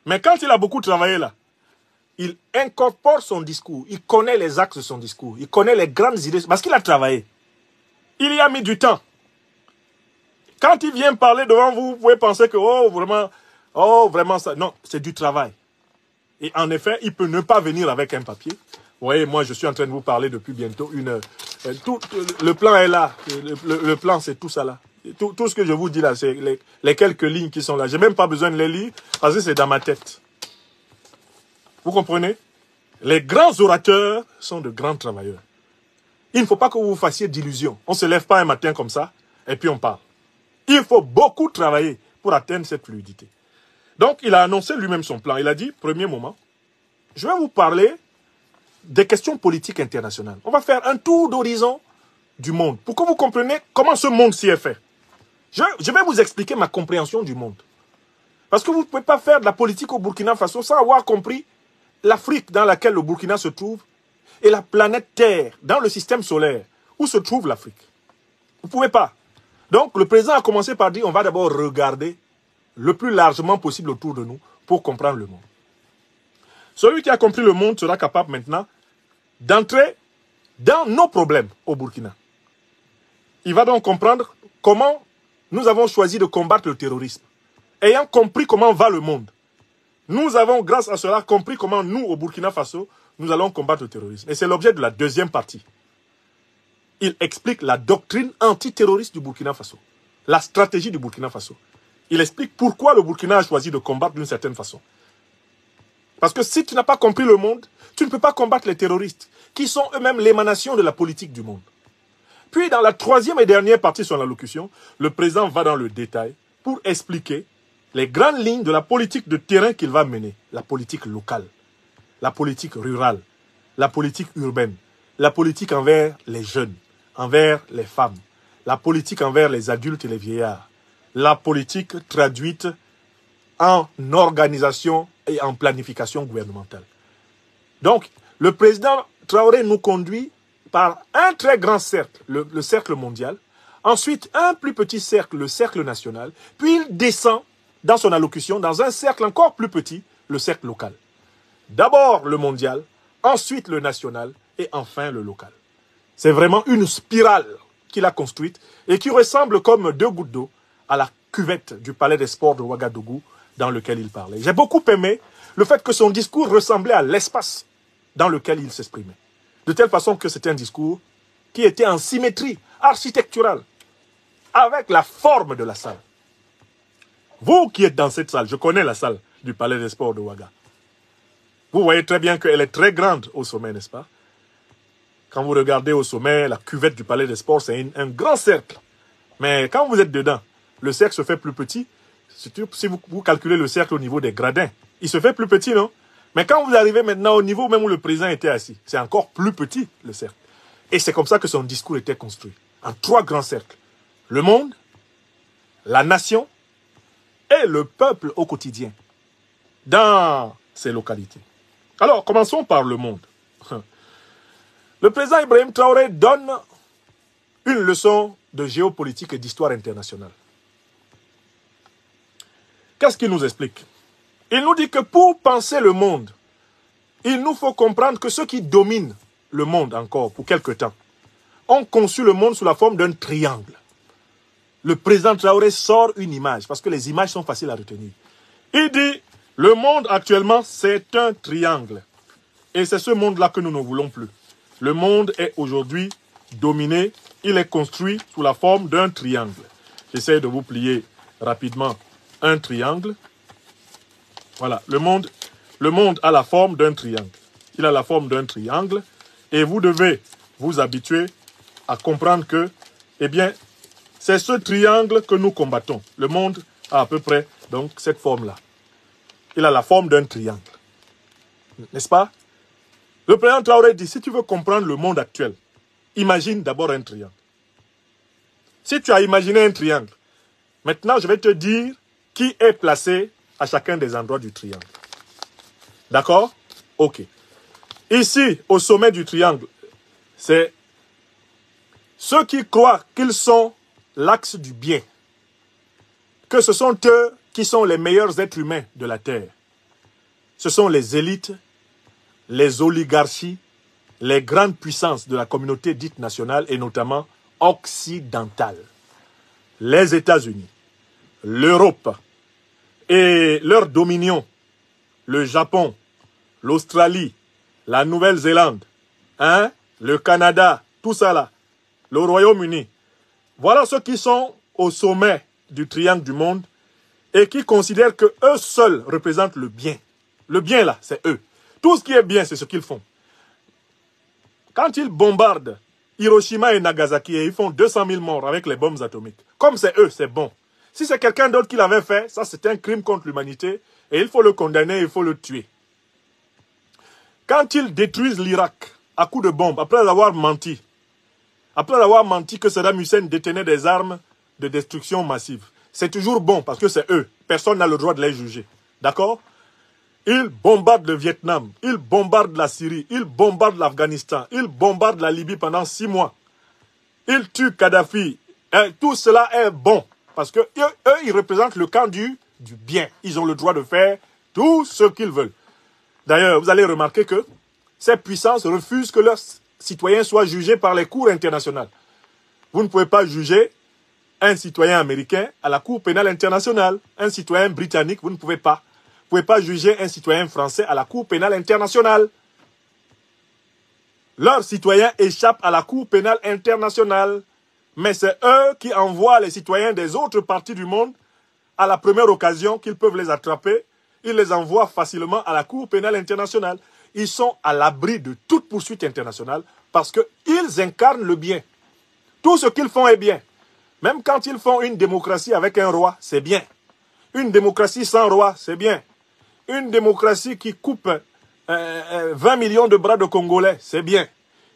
S1: Mais quand il a beaucoup travaillé là, il incorpore son discours, il connaît les axes de son discours, il connaît les grandes idées, parce qu'il a travaillé. Il y a mis du temps. Quand il vient parler devant vous, vous pouvez penser que, oh vraiment ça. Non, c'est du travail. Et en effet, il peut ne pas venir avec un papier. Vous voyez, moi je suis en train de vous parler depuis bientôt une heure. Le plan est là. Le plan, c'est tout ça là. Tout ce que je vous dis là, c'est les quelques lignes qui sont là. Je n'ai même pas besoin de les lire parce que c'est dans ma tête. Vous comprenez? Les grands orateurs sont de grands travailleurs. Il ne faut pas que vous vous fassiez d'illusions. On ne se lève pas un matin comme ça et puis on parle. Il faut beaucoup travailler pour atteindre cette fluidité. Donc, il a annoncé lui-même son plan. Il a dit, premier moment, je vais vous parler des questions politiques internationales. On va faire un tour d'horizon du monde pour que vous compreniez comment ce monde-ci est fait. Je vais vous expliquer ma compréhension du monde. Parce que vous ne pouvez pas faire de la politique au Burkina Faso sans avoir compris l'Afrique dans laquelle le Burkina se trouve et la planète Terre dans le système solaire où se trouve l'Afrique. Vous ne pouvez pas. Donc, le président a commencé par dire on va d'abord regarder le plus largement possible autour de nous pour comprendre le monde. Celui qui a compris le monde sera capable maintenant d'entrer dans nos problèmes au Burkina. Il va donc comprendre comment nous avons choisi de combattre le terrorisme. Ayant compris comment va le monde, nous avons, grâce à cela, compris comment nous, au Burkina Faso, nous allons combattre le terrorisme. Et c'est l'objet de la deuxième partie. Il explique la doctrine antiterroriste du Burkina Faso, la stratégie du Burkina Faso. Il explique pourquoi le Burkina a choisi de combattre d'une certaine façon. Parce que si tu n'as pas compris le monde, tu ne peux pas combattre les terroristes, qui sont eux-mêmes l'émanation de la politique du monde. Puis, dans la troisième et dernière partie de son allocution, le président va dans le détail pour expliquer les grandes lignes de la politique de terrain qu'il va mener. La politique locale, la politique rurale, la politique urbaine, la politique envers les jeunes, envers les femmes, la politique envers les adultes et les vieillards, la politique traduite en organisation et en planification gouvernementale. Donc, le président Traoré nous conduit par un très grand cercle, le cercle mondial, ensuite un plus petit cercle, le cercle national, puis il descend dans son allocution dans un cercle encore plus petit, le cercle local. D'abord le mondial, ensuite le national et enfin le local. C'est vraiment une spirale qu'il a construite et qui ressemble comme deux gouttes d'eau à la cuvette du palais des sports de Ouagadougou dans lequel il parlait. J'ai beaucoup aimé le fait que son discours ressemblait à l'espace dans lequel il s'exprimait. De telle façon que c'était un discours qui était en symétrie architecturale avec la forme de la salle. Vous qui êtes dans cette salle, je connais la salle du Palais des Sports de Ouaga. Vous voyez très bien qu'elle est très grande au sommet, n'est-ce pas? Quand vous regardez au sommet, la cuvette du Palais des Sports, c'est un grand cercle. Mais quand vous êtes dedans, le cercle se fait plus petit. Si vous calculez le cercle au niveau des gradins, il se fait plus petit, non? Mais quand vous arrivez maintenant au niveau même où le président était assis, c'est encore plus petit, le cercle. Et c'est comme ça que son discours était construit, en trois grands cercles. Le monde, la nation et le peuple au quotidien, dans ces localités. Alors, commençons par le monde. Le président Ibrahim Traoré donne une leçon de géopolitique et d'histoire internationale. Qu'est-ce qu'il nous explique? Il nous dit que pour penser le monde, il nous faut comprendre que ceux qui dominent le monde encore pour quelque temps ont conçu le monde sous la forme d'un triangle. Le président Traoré sort une image, parce que les images sont faciles à retenir. Il dit, le monde actuellement, c'est un triangle. Et c'est ce monde-là que nous ne voulons plus. Le monde est aujourd'hui dominé, il est construit sous la forme d'un triangle. J'essaie de vous plier rapidement un triangle. Voilà, le monde a la forme d'un triangle. Il a la forme d'un triangle et vous devez vous habituer à comprendre que, eh bien, c'est ce triangle que nous combattons. Le monde a à peu près donc cette forme-là. Il a la forme d'un triangle. N'est-ce pas? Le président Traoré dit, si tu veux comprendre le monde actuel, imagine d'abord un triangle. Si tu as imaginé un triangle, maintenant je vais te dire qui est placé à chacun des endroits du triangle. D'accord? Ok. Ici, au sommet du triangle, c'est ceux qui croient qu'ils sont l'axe du bien, que ce sont eux qui sont les meilleurs êtres humains de la Terre. Ce sont les élites, les oligarchies, les grandes puissances de la communauté dite nationale et notamment occidentale. Les États-Unis, l'Europe et leurs dominions, le Japon, l'Australie, la Nouvelle-Zélande, le Canada, tout ça là, le Royaume-Uni. Voilà ceux qui sont au sommet du triangle du monde et qui considèrent que eux seuls représentent le bien. Le bien là, c'est eux. Tout ce qui est bien, c'est ce qu'ils font. Quand ils bombardent Hiroshima et Nagasaki et ils font 200 000 morts avec les bombes atomiques, comme c'est eux, c'est bon. Si c'est quelqu'un d'autre qui l'avait fait, ça c'est un crime contre l'humanité et il faut le condamner, il faut le tuer. Quand ils détruisent l'Irak à coups de bombe, après avoir menti que Saddam Hussein détenait des armes de destruction massive, c'est toujours bon parce que c'est eux. Personne n'a le droit de les juger. D'accord? Ils bombardent le Vietnam, ils bombardent la Syrie, ils bombardent l'Afghanistan, ils bombardent la Libye pendant 6 mois. Ils tuent Kadhafi. Tout cela est bon parce que eux, ils représentent le camp du bien. Ils ont le droit de faire tout ce qu'ils veulent. D'ailleurs, vous allez remarquer que ces puissances refusent que leurs citoyens soient jugés par les cours internationales. Vous ne pouvez pas juger un citoyen américain à la Cour pénale internationale. Un citoyen britannique, vous ne pouvez pas. Vous ne pouvez pas juger un citoyen français à la Cour pénale internationale. Leurs citoyens échappent à la Cour pénale internationale. Mais c'est eux qui envoient les citoyens des autres parties du monde à la première occasion qu'ils peuvent les attraper. Ils les envoient facilement à la Cour pénale internationale. Ils sont à l'abri de toute poursuite internationale parce qu'ils incarnent le bien. Tout ce qu'ils font est bien. Même quand ils font une démocratie avec un roi, c'est bien. Une démocratie sans roi, c'est bien. Une démocratie qui coupe 20 millions de bras de Congolais, c'est bien.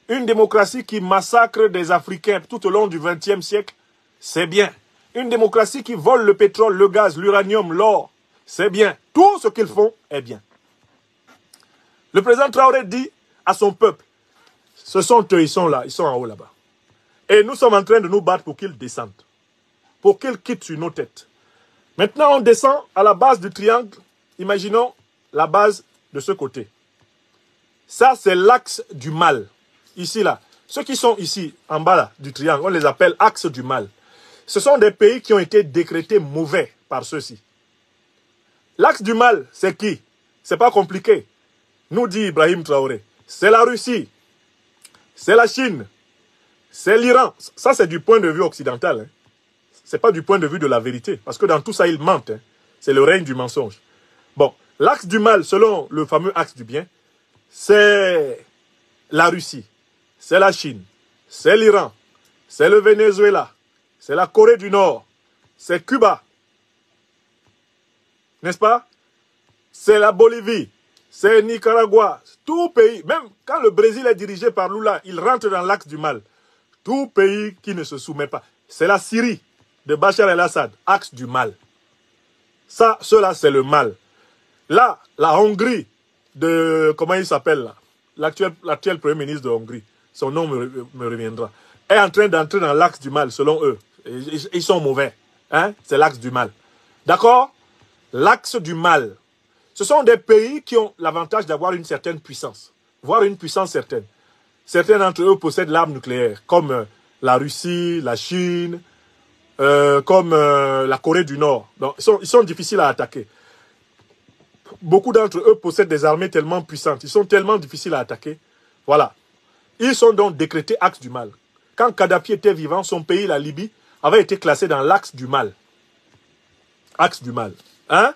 S1: Une démocratie qui massacre des Africains tout au long du XXe siècle, c'est bien. Une démocratie qui vole le pétrole, le gaz, l'uranium, l'or, c'est bien. Tout ce qu'ils font est bien. Le président Traoré dit à son peuple, ce sont eux, ils sont là, ils sont en haut là-bas. Et nous sommes en train de nous battre pour qu'ils descendent, pour qu'ils quittent sur nos têtes. Maintenant, on descend à la base du triangle. Imaginons la base de ce côté. Ça, c'est l'axe du mal. Ici, là. Ceux qui sont ici, en bas là, du triangle, on les appelle axe du mal. Ce sont des pays qui ont été décrétés mauvais par ceux-ci. L'axe du mal, c'est qui? C'est pas compliqué. Nous dit Ibrahim Traoré. C'est la Russie. C'est la Chine. C'est l'Iran. Ça, c'est du point de vue occidental. Hein. Ce n'est pas du point de vue de la vérité. Parce que dans tout ça, ils mentent. Hein. C'est le règne du mensonge. Bon, l'axe du mal, selon le fameux axe du bien, c'est la Russie. C'est la Chine. C'est l'Iran. C'est le Venezuela. C'est la Corée du Nord. C'est Cuba. N'est-ce pas? C'est la Bolivie. C'est Nicaragua. Tout pays, même quand le Brésil est dirigé par Lula, il rentre dans l'axe du mal. Tout pays qui ne se soumet pas. C'est la Syrie de Bachar el-Assad, axe du mal. Ça, cela, c'est le mal. Là, la Hongrie de... Comment il s'appelle là? L'actuel Premier ministre de Hongrie, son nom me reviendra, est en train d'entrer dans l'axe du mal, selon eux. Ils sont mauvais. Hein? C'est l'axe du mal. D'accord? L'axe du mal. Ce sont des pays qui ont l'avantage d'avoir une certaine puissance, voire une puissance certaine. Certains d'entre eux possèdent l'arme nucléaire, comme la Russie, la Chine, comme la Corée du Nord. Donc, ils sont difficiles à attaquer. Beaucoup d'entre eux possèdent des armées tellement puissantes. Ils sont tellement difficiles à attaquer. Voilà. Ils sont donc décrétés axe du mal. Quand Kadhafi était vivant, son pays, la Libye, avait été classé dans l'axe du mal. Axe du mal. Hein?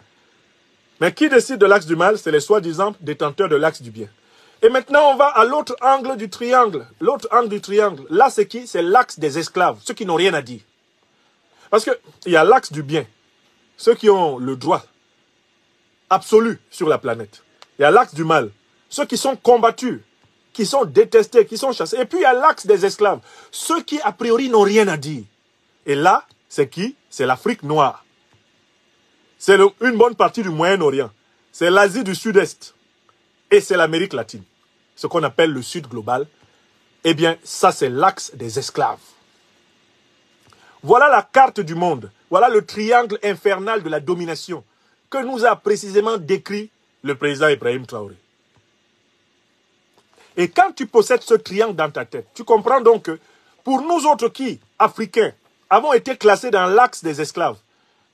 S1: Mais qui décide de l'axe du mal? C'est les soi-disant détenteurs de l'axe du bien. Et maintenant, on va à l'autre angle du triangle. L'autre angle du triangle. Là, c'est qui? C'est l'axe des esclaves. Ceux qui n'ont rien à dire. Parce qu'il y a l'axe du bien. Ceux qui ont le droit absolu sur la planète. Il y a l'axe du mal. Ceux qui sont combattus, qui sont détestés, qui sont chassés. Et puis, il y a l'axe des esclaves. Ceux qui, a priori, n'ont rien à dire. Et là, c'est qui? C'est l'Afrique noire. C'est une bonne partie du Moyen-Orient. C'est l'Asie du Sud-Est. Et c'est l'Amérique latine. Ce qu'on appelle le Sud global. Eh bien, ça, c'est l'axe des esclaves. Voilà la carte du monde. Voilà le triangle infernal de la domination que nous a précisément décrit le président Ibrahim Traoré. Et quand tu possèdes ce triangle dans ta tête, tu comprends donc que pour nous autres qui, Africains, avons été classés dans l'axe des esclaves,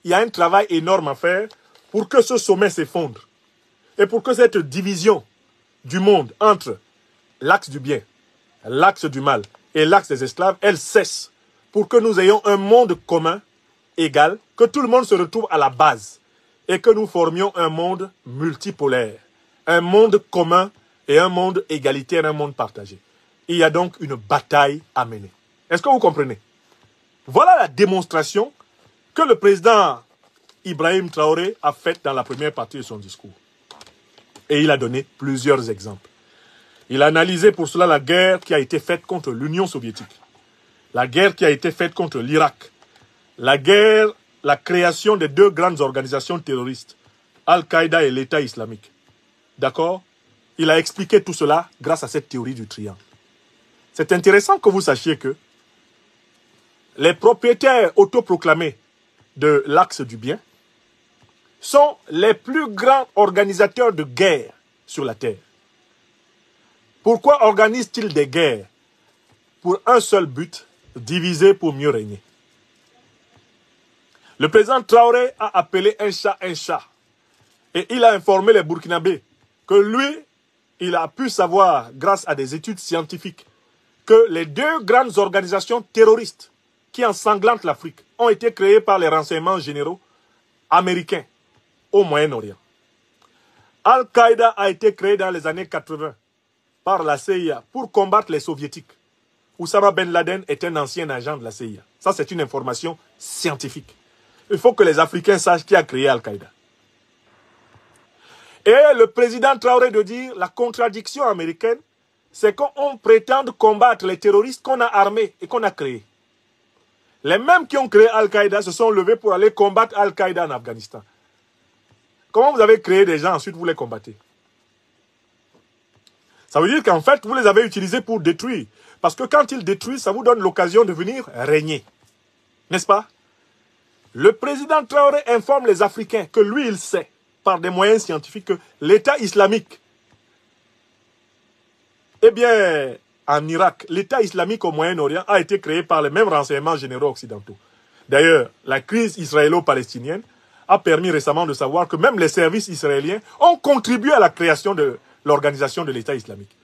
S1: il y a un travail énorme à faire pour que ce sommet s'effondre. Et pour que cette division du monde entre l'axe du bien, l'axe du mal et l'axe des esclaves, elle cesse. Pour que nous ayons un monde commun, égal, que tout le monde se retrouve à la base. Et que nous formions un monde multipolaire. Un monde commun et un monde égalitaire, un monde partagé. Il y a donc une bataille à mener. Est-ce que vous comprenez? Voilà la démonstration que le président Ibrahim Traoré a faite dans la première partie de son discours. Et il a donné plusieurs exemples. Il a analysé pour cela la guerre qui a été faite contre l'Union soviétique, la guerre qui a été faite contre l'Irak, la création des deux grandes organisations terroristes, Al-Qaïda et l'État islamique. D'accord? Il a expliqué tout cela grâce à cette théorie du triangle. C'est intéressant que vous sachiez que les propriétaires autoproclamés de l'axe du bien sont les plus grands organisateurs de guerre sur la terre. Pourquoi organisent-ils des guerres? Pour un seul but, diviser pour mieux régner. Le président Traoré a appelé un chat un chat. Et il a informé les Burkinabés que lui, il a pu savoir, grâce à des études scientifiques, que les deux grandes organisations terroristes qui ensanglantent l'Afrique ont été créées par les renseignements généraux américains au Moyen-Orient. Al-Qaïda a été créé dans les années 80 par la CIA pour combattre les soviétiques. Oussama Ben Laden est un ancien agent de la CIA. Ça, c'est une information scientifique. Il faut que les Africains sachent qui a créé Al-Qaïda. Et le président Traoré de dire la contradiction américaine, c'est qu'on prétende combattre les terroristes qu'on a armés et qu'on a créés. Les mêmes qui ont créé Al-Qaïda se sont levés pour aller combattre Al-Qaïda en Afghanistan. Comment vous avez créé des gens, ensuite vous les combattez? Ça veut dire qu'en fait, vous les avez utilisés pour détruire. Parce que quand ils détruisent, ça vous donne l'occasion de venir régner. N'est-ce pas? Le président Traoré informe les Africains que lui, il sait, par des moyens scientifiques, que l'État islamique, eh bien, en Irak, l'État islamique au Moyen-Orient a été créé par les mêmes renseignements généraux occidentaux. D'ailleurs, la crise israélo-palestinienne a permis récemment de savoir que même les services israéliens ont contribué à la création de l'organisation de l'État islamique.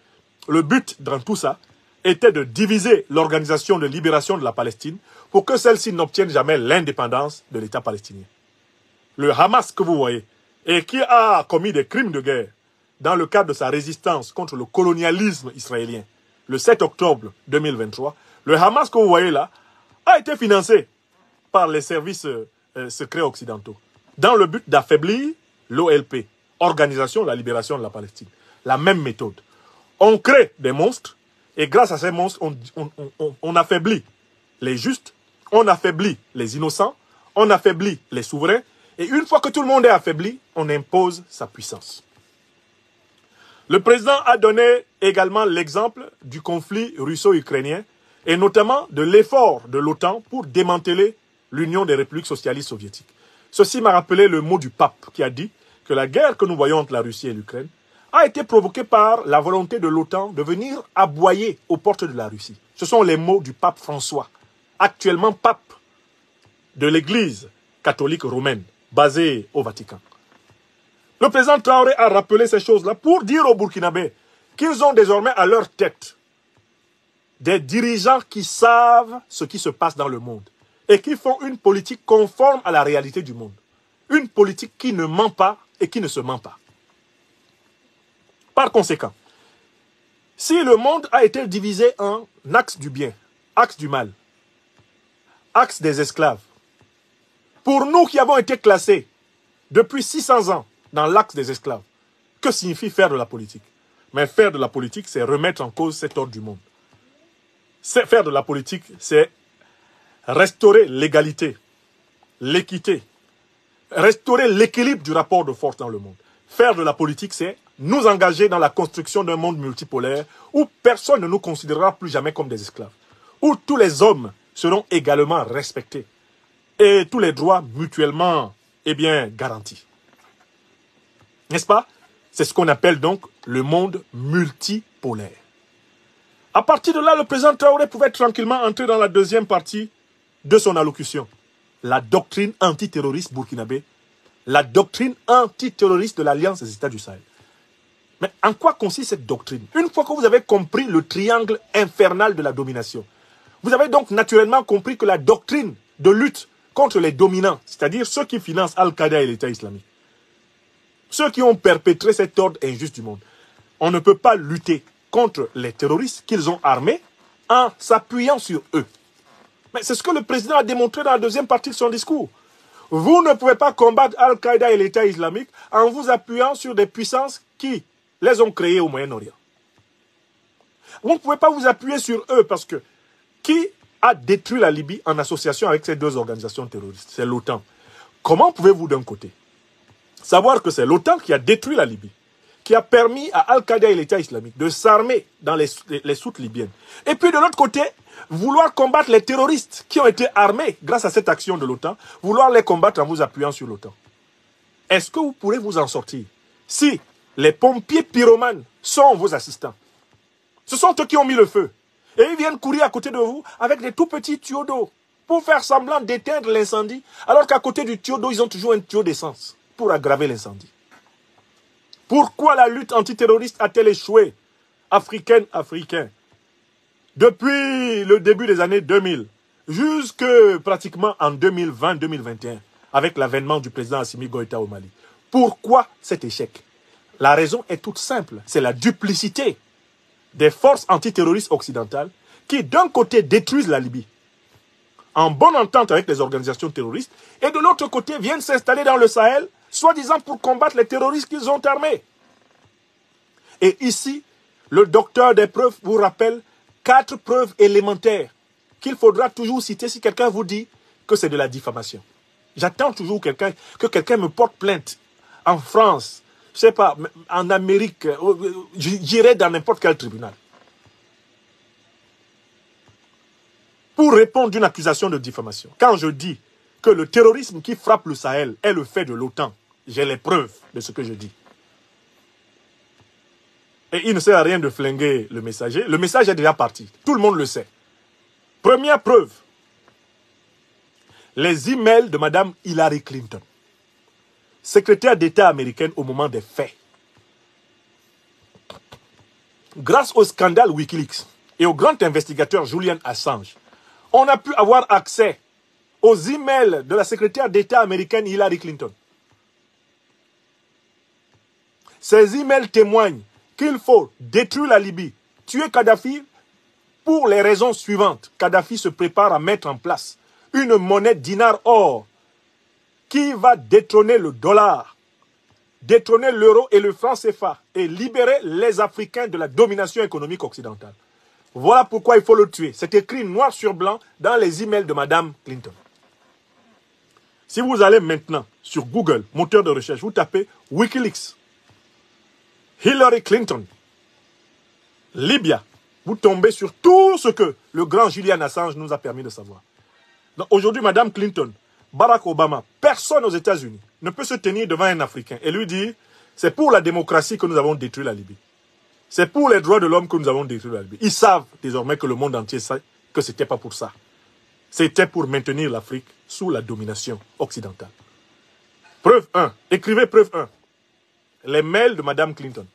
S1: Le but dans tout ça était de diviser l'organisation de libération de la Palestine pour que celle-ci n'obtienne jamais l'indépendance de l'État palestinien. Le Hamas que vous voyez, et qui a commis des crimes de guerre dans le cadre de sa résistance contre le colonialisme israélien, le 7 octobre 2023, le Hamas que vous voyez là a été financé par les services secrets occidentaux dans le but d'affaiblir l'OLP, Organisation de la Libération de la Palestine. La même méthode. On crée des monstres et grâce à ces monstres, on affaiblit les justes, on affaiblit les innocents, on affaiblit les souverains et une fois que tout le monde est affaibli, on impose sa puissance. Le président a donné également l'exemple du conflit russo-ukrainien et notamment de l'effort de l'OTAN pour démanteler l'Union des républiques socialistes soviétiques. Ceci m'a rappelé le mot du pape qui a dit que la guerre que nous voyons entre la Russie et l'Ukraine a été provoquée par la volonté de l'OTAN de venir aboyer aux portes de la Russie. Ce sont les mots du pape François, actuellement pape de l'Église catholique romaine, basée au Vatican. Le président Traoré a rappelé ces choses-là pour dire aux Burkinabés qu'ils ont désormais à leur tête des dirigeants qui savent ce qui se passe dans le monde et qui font une politique conforme à la réalité du monde. Une politique qui ne ment pas et qui ne se ment pas. Par conséquent, si le monde a été divisé en axe du bien, axe du mal, axe des esclaves, pour nous qui avons été classés depuis 600 ans dans l'axe des esclaves, que signifie faire de la politique? Mais faire de la politique, c'est remettre en cause cet ordre du monde. Faire de la politique, c'est restaurer l'égalité, l'équité, restaurer l'équilibre du rapport de force dans le monde. Faire de la politique, c'est nous engager dans la construction d'un monde multipolaire où personne ne nous considérera plus jamais comme des esclaves, où tous les hommes seront également respectés et tous les droits mutuellement garantis. N'est-ce pas? C'est ce qu'on appelle donc le monde multipolaire. À partir de là, le président Traoré pouvait tranquillement entrer dans la deuxième partie de son allocution. La doctrine antiterroriste burkinabé, la doctrine antiterroriste de l'Alliance des États du Sahel. Mais en quoi consiste cette doctrine? Une fois que vous avez compris le triangle infernal de la domination, vous avez donc naturellement compris que la doctrine de lutte contre les dominants, c'est-à-dire ceux qui financent Al-Qaïda et l'État islamique, ceux qui ont perpétré cet ordre injuste du monde, on ne peut pas lutter contre les terroristes qu'ils ont armés en s'appuyant sur eux. Mais c'est ce que le président a démontré dans la deuxième partie de son discours. Vous ne pouvez pas combattre Al-Qaïda et l'État islamique en vous appuyant sur des puissances qui les ont créées au Moyen-Orient. Vous ne pouvez pas vous appuyer sur eux parce que qui a détruit la Libye en association avec ces deux organisations terroristes? C'est l'OTAN. Comment pouvez-vous d'un côté savoir que c'est l'OTAN qui a détruit la Libye, qui a permis à Al-Qaïda et l'État islamique de s'armer dans les soutes libyennes, et puis de l'autre côté, vouloir combattre les terroristes qui ont été armés grâce à cette action de l'OTAN, vouloir les combattre en vous appuyant sur l'OTAN? Est-ce que vous pourrez vous en sortir si les pompiers pyromanes sont vos assistants? Ce sont eux qui ont mis le feu. Et ils viennent courir à côté de vous avec des tout petits tuyaux d'eau pour faire semblant d'éteindre l'incendie, alors qu'à côté du tuyau d'eau, ils ont toujours un tuyau d'essence pour aggraver l'incendie. Pourquoi la lutte antiterroriste a-t-elle échoué? Africains. Depuis le début des années 2000, jusque pratiquement en 2020-2021, avec l'avènement du président Assimi Goïta au Mali. Pourquoi cet échec? La raison est toute simple, c'est la duplicité des forces antiterroristes occidentales qui d'un côté détruisent la Libye en bonne entente avec les organisations terroristes et de l'autre côté viennent s'installer dans le Sahel, soi-disant pour combattre les terroristes qu'ils ont armés. Et ici, le docteur des preuves vous rappelle 4 preuves élémentaires qu'il faudra toujours citer si quelqu'un vous dit que c'est de la diffamation. J'attends toujours que quelqu'un me porte plainte en France, je sais pas, en Amérique, j'irai dans n'importe quel tribunal pour répondre d'une accusation de diffamation. Quand je dis que le terrorisme qui frappe le Sahel est le fait de l'OTAN, j'ai les preuves de ce que je dis. Et il ne sert à rien de flinguer le messager. Le message est déjà parti. Tout le monde le sait. Première preuve. Les emails de Mme Hillary Clinton, secrétaire d'État américaine au moment des faits. Grâce au scandale Wikileaks et au grand investigateur Julian Assange, on a pu avoir accès aux emails de la secrétaire d'État américaine Hillary Clinton. Ces emails témoignent qu'il faut détruire la Libye, tuer Kadhafi pour les raisons suivantes. Kadhafi se prépare à mettre en place une monnaie dinar-or qui va détrôner le dollar, détrôner l'euro et le franc CFA et libérer les Africains de la domination économique occidentale. Voilà pourquoi il faut le tuer. C'est écrit noir sur blanc dans les emails de Mme Clinton. Si vous allez maintenant sur Google, moteur de recherche, vous tapez Wikileaks, Hillary Clinton, Libya, vous tombez sur tout ce que le grand Julian Assange nous a permis de savoir. Aujourd'hui, Mme Clinton, Barack Obama, personne aux États-Unis ne peut se tenir devant un Africain et lui dire c'est pour la démocratie que nous avons détruit la Libye. C'est pour les droits de l'homme que nous avons détruit la Libye. Ils savent désormais que le monde entier sait que ce n'était pas pour ça. C'était pour maintenir l'Afrique sous la domination occidentale. Preuve 1. Écrivez preuve 1. Les mails de Mme Clinton.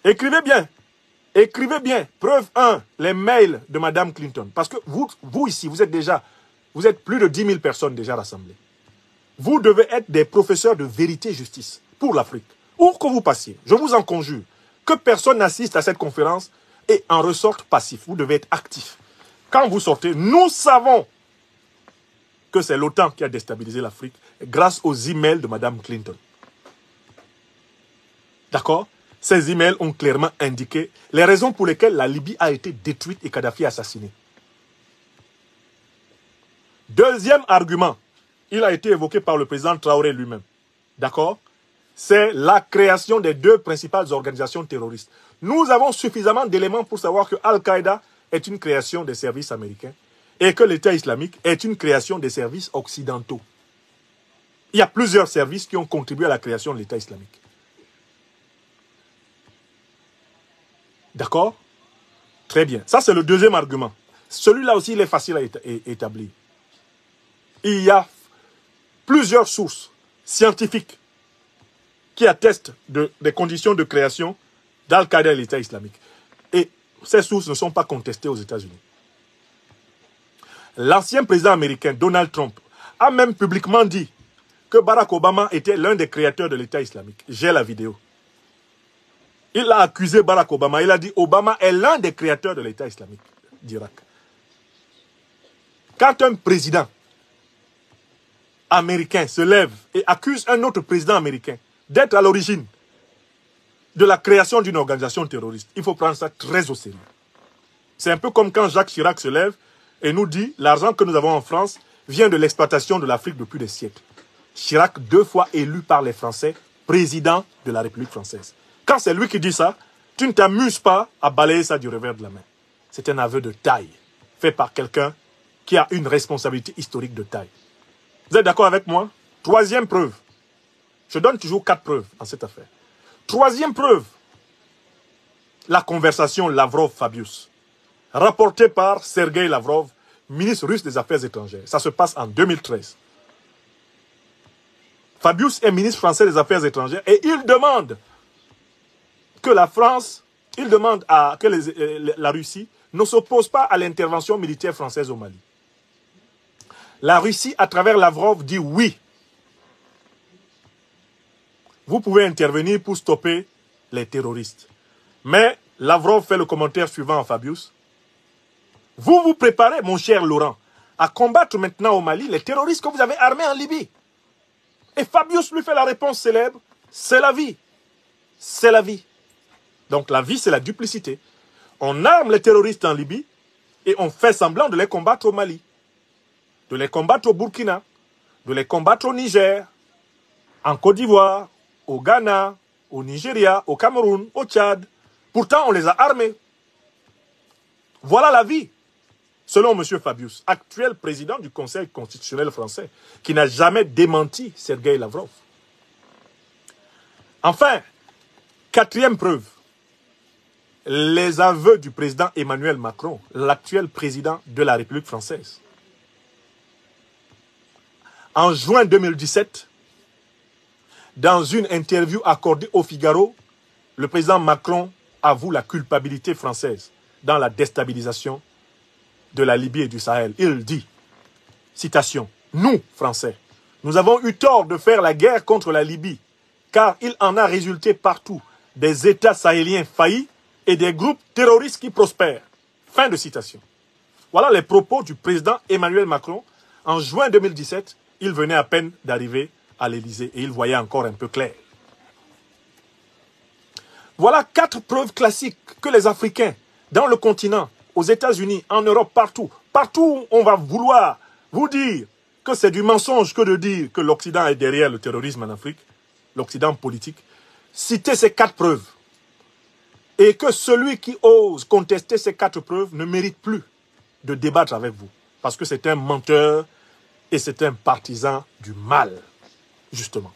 S1: Écrivez bien. Écrivez bien. Preuve 1. Les mails de Mme Clinton. Parce que vous ici, vous êtes plus de 10 000 personnes déjà rassemblées. Vous devez être des professeurs de vérité et justice pour l'Afrique. Où que vous passiez, je vous en conjure, que personne n'assiste à cette conférence et en ressorte passif. Vous devez être actif. Quand vous sortez, nous savons que c'est l'OTAN qui a déstabilisé l'Afrique grâce aux emails de Mme Clinton. D'accord? Ces emails ont clairement indiqué les raisons pour lesquelles la Libye a été détruite et Kadhafi assassiné. Deuxième argument, il a été évoqué par le président Traoré lui-même. D'accord? C'est la création des 2 principales organisations terroristes. Nous avons suffisamment d'éléments pour savoir que Al-Qaïda est une création des services américains et que l'État islamique est une création des services occidentaux. Il y a plusieurs services qui ont contribué à la création de l'État islamique. D'accord? Très bien. Ça, c'est le deuxième argument. Celui-là aussi, il est facile à établir. Il y a plusieurs sources scientifiques qui attestent des conditions de création d'Al-Qaïda et l'État islamique. Et ces sources ne sont pas contestées aux États-Unis. L'ancien président américain, Donald Trump, a même publiquement dit que Barack Obama était l'un des créateurs de l'État islamique. J'ai la vidéo. Il a accusé Barack Obama. Il a dit Obama est l'un des créateurs de l'État islamique d'Irak. Quand un président américain se lève et accuse un autre président américain d'être à l'origine de la création d'une organisation terroriste, il faut prendre ça très au sérieux. C'est un peu comme quand Jacques Chirac se lève et nous dit l'argent que nous avons en France vient de l'exploitation de l'Afrique depuis des siècles. Chirac, 2 fois élu par les Français, président de la République française. Quand c'est lui qui dit ça, tu ne t'amuses pas à balayer ça du revers de la main. C'est un aveu de taille, fait par quelqu'un qui a une responsabilité historique de taille. Vous êtes d'accord avec moi? 3e preuve. Je donne toujours 4 preuves dans cette affaire. 3e preuve, la conversation Lavrov-Fabius, rapportée par Sergei Lavrov, ministre russe des Affaires étrangères. Ça se passe en 2013. Fabius est ministre français des Affaires étrangères et il demande que la France, il demande que la Russie ne s'oppose pas à l'intervention militaire française au Mali. La Russie, à travers Lavrov, dit oui. Vous pouvez intervenir pour stopper les terroristes. Mais Lavrov fait le commentaire suivant à Fabius. Vous vous préparez, mon cher Laurent, à combattre maintenant au Mali les terroristes que vous avez armés en Libye. Et Fabius lui fait la réponse célèbre, c'est la vie. C'est la vie. Donc la vie, c'est la duplicité. On arme les terroristes en Libye et on fait semblant de les combattre au Mali, de les combattre au Burkina, de les combattre au Niger, en Côte d'Ivoire, au Ghana, au Nigeria, au Cameroun, au Tchad. Pourtant, on les a armés. Voilà la vie. Selon M. Fabius, actuel président du Conseil constitutionnel français, qui n'a jamais démenti Sergei Lavrov. Enfin, 4e preuve, les aveux du président Emmanuel Macron, l'actuel président de la République française. En juin 2017, dans une interview accordée au Figaro, le président Macron avoue la culpabilité française dans la déstabilisation de la Libye et du Sahel. Il dit, citation, « Nous, Français, nous avons eu tort de faire la guerre contre la Libye, car il en a résulté partout des États sahéliens faillis et des groupes terroristes qui prospèrent. » Fin de citation. Voilà les propos du président Emmanuel Macron. En juin 2017, il venait à peine d'arriver à l'Élysée et il voyait encore un peu clair. Voilà 4 preuves classiques que les Africains, dans le continent, aux États-Unis, en Europe, partout où on va vouloir vous dire que c'est du mensonge que de dire que l'Occident est derrière le terrorisme en Afrique, l'Occident politique, citez ces 4 preuves. Et que celui qui ose contester ces 4 preuves ne mérite plus de débattre avec vous. Parce que c'est un menteur et c'est un partisan du mal, justement.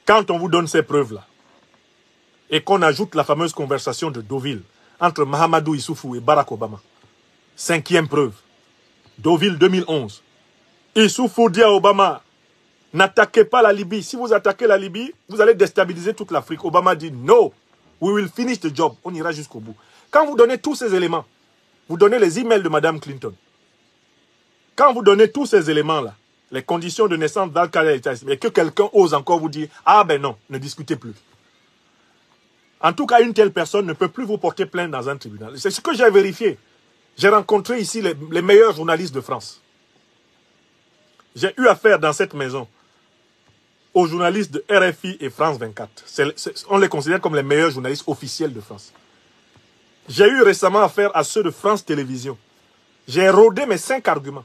S1: Quand on vous donne ces preuves-là, et qu'on ajoute la fameuse conversation de Deauville entre Mahamadou Issoufou et Barack Obama, 5e preuve, Deauville 2011, Issoufou dit à Obama, n'attaquez pas la Libye. Si vous attaquez la Libye, vous allez déstabiliser toute l'Afrique. Obama dit, no, we will finish the job. On ira jusqu'au bout. Quand vous donnez tous ces éléments, vous donnez les emails de Mme Clinton. Quand vous donnez tous ces éléments-là, les conditions de naissance d'Al-Qaïda et que quelqu'un ose encore vous dire, ah ben non, ne discutez plus. En tout cas, une telle personne ne peut plus vous porter plainte dans un tribunal. C'est ce que j'ai vérifié. J'ai rencontré ici les meilleurs journalistes de France. J'ai eu affaire dans cette maison aux journalistes de RFI et France 24. On les considère comme les meilleurs journalistes officiels de France. J'ai eu récemment affaire à ceux de France Télévisions. J'ai rodé mes 5 arguments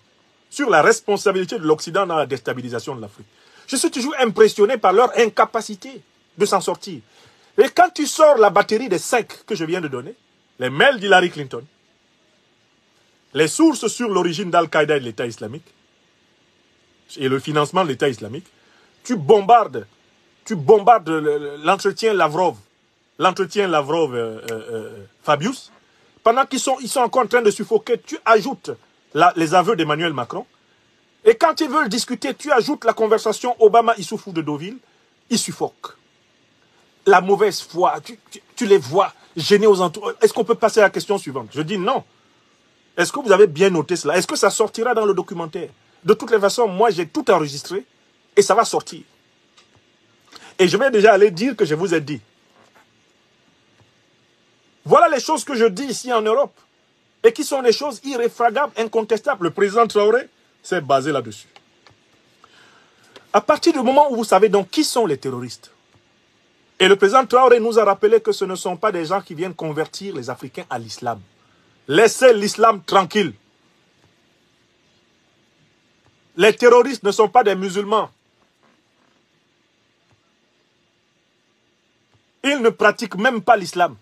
S1: sur la responsabilité de l'Occident dans la déstabilisation de l'Afrique. Je suis toujours impressionné par leur incapacité de s'en sortir. Et quand tu sors la batterie des 5 que je viens de donner, les mails d'Hillary Clinton, les sources sur l'origine d'Al-Qaïda et de l'État islamique, et le financement de l'État islamique, tu bombardes l'entretien Lavrov-Fabius, pendant qu'ils sont encore en train de suffoquer, tu ajoutes les aveux d'Emmanuel Macron, et quand ils veulent discuter, tu ajoutes la conversation Obama-Issoufou de Deauville, ils suffoquent. La mauvaise foi, tu les vois gênés aux entours. Est-ce qu'on peut passer à la question suivante? Je dis non. Est-ce que vous avez bien noté cela? Est-ce que ça sortira dans le documentaire? De toutes les façons, moi j'ai tout enregistré et ça va sortir. Et je vais déjà aller dire que je vous ai dit. Voilà les choses que je dis ici en Europe et qui sont des choses irréfragables, incontestables. Le président Traoré s'est basé là-dessus. À partir du moment où vous savez donc qui sont les terroristes, et le président Traoré nous a rappelé que ce ne sont pas des gens qui viennent convertir les Africains à l'islam. Laissez l'islam tranquille. Les terroristes ne sont pas des musulmans. Ils ne pratiquent même pas l'islam.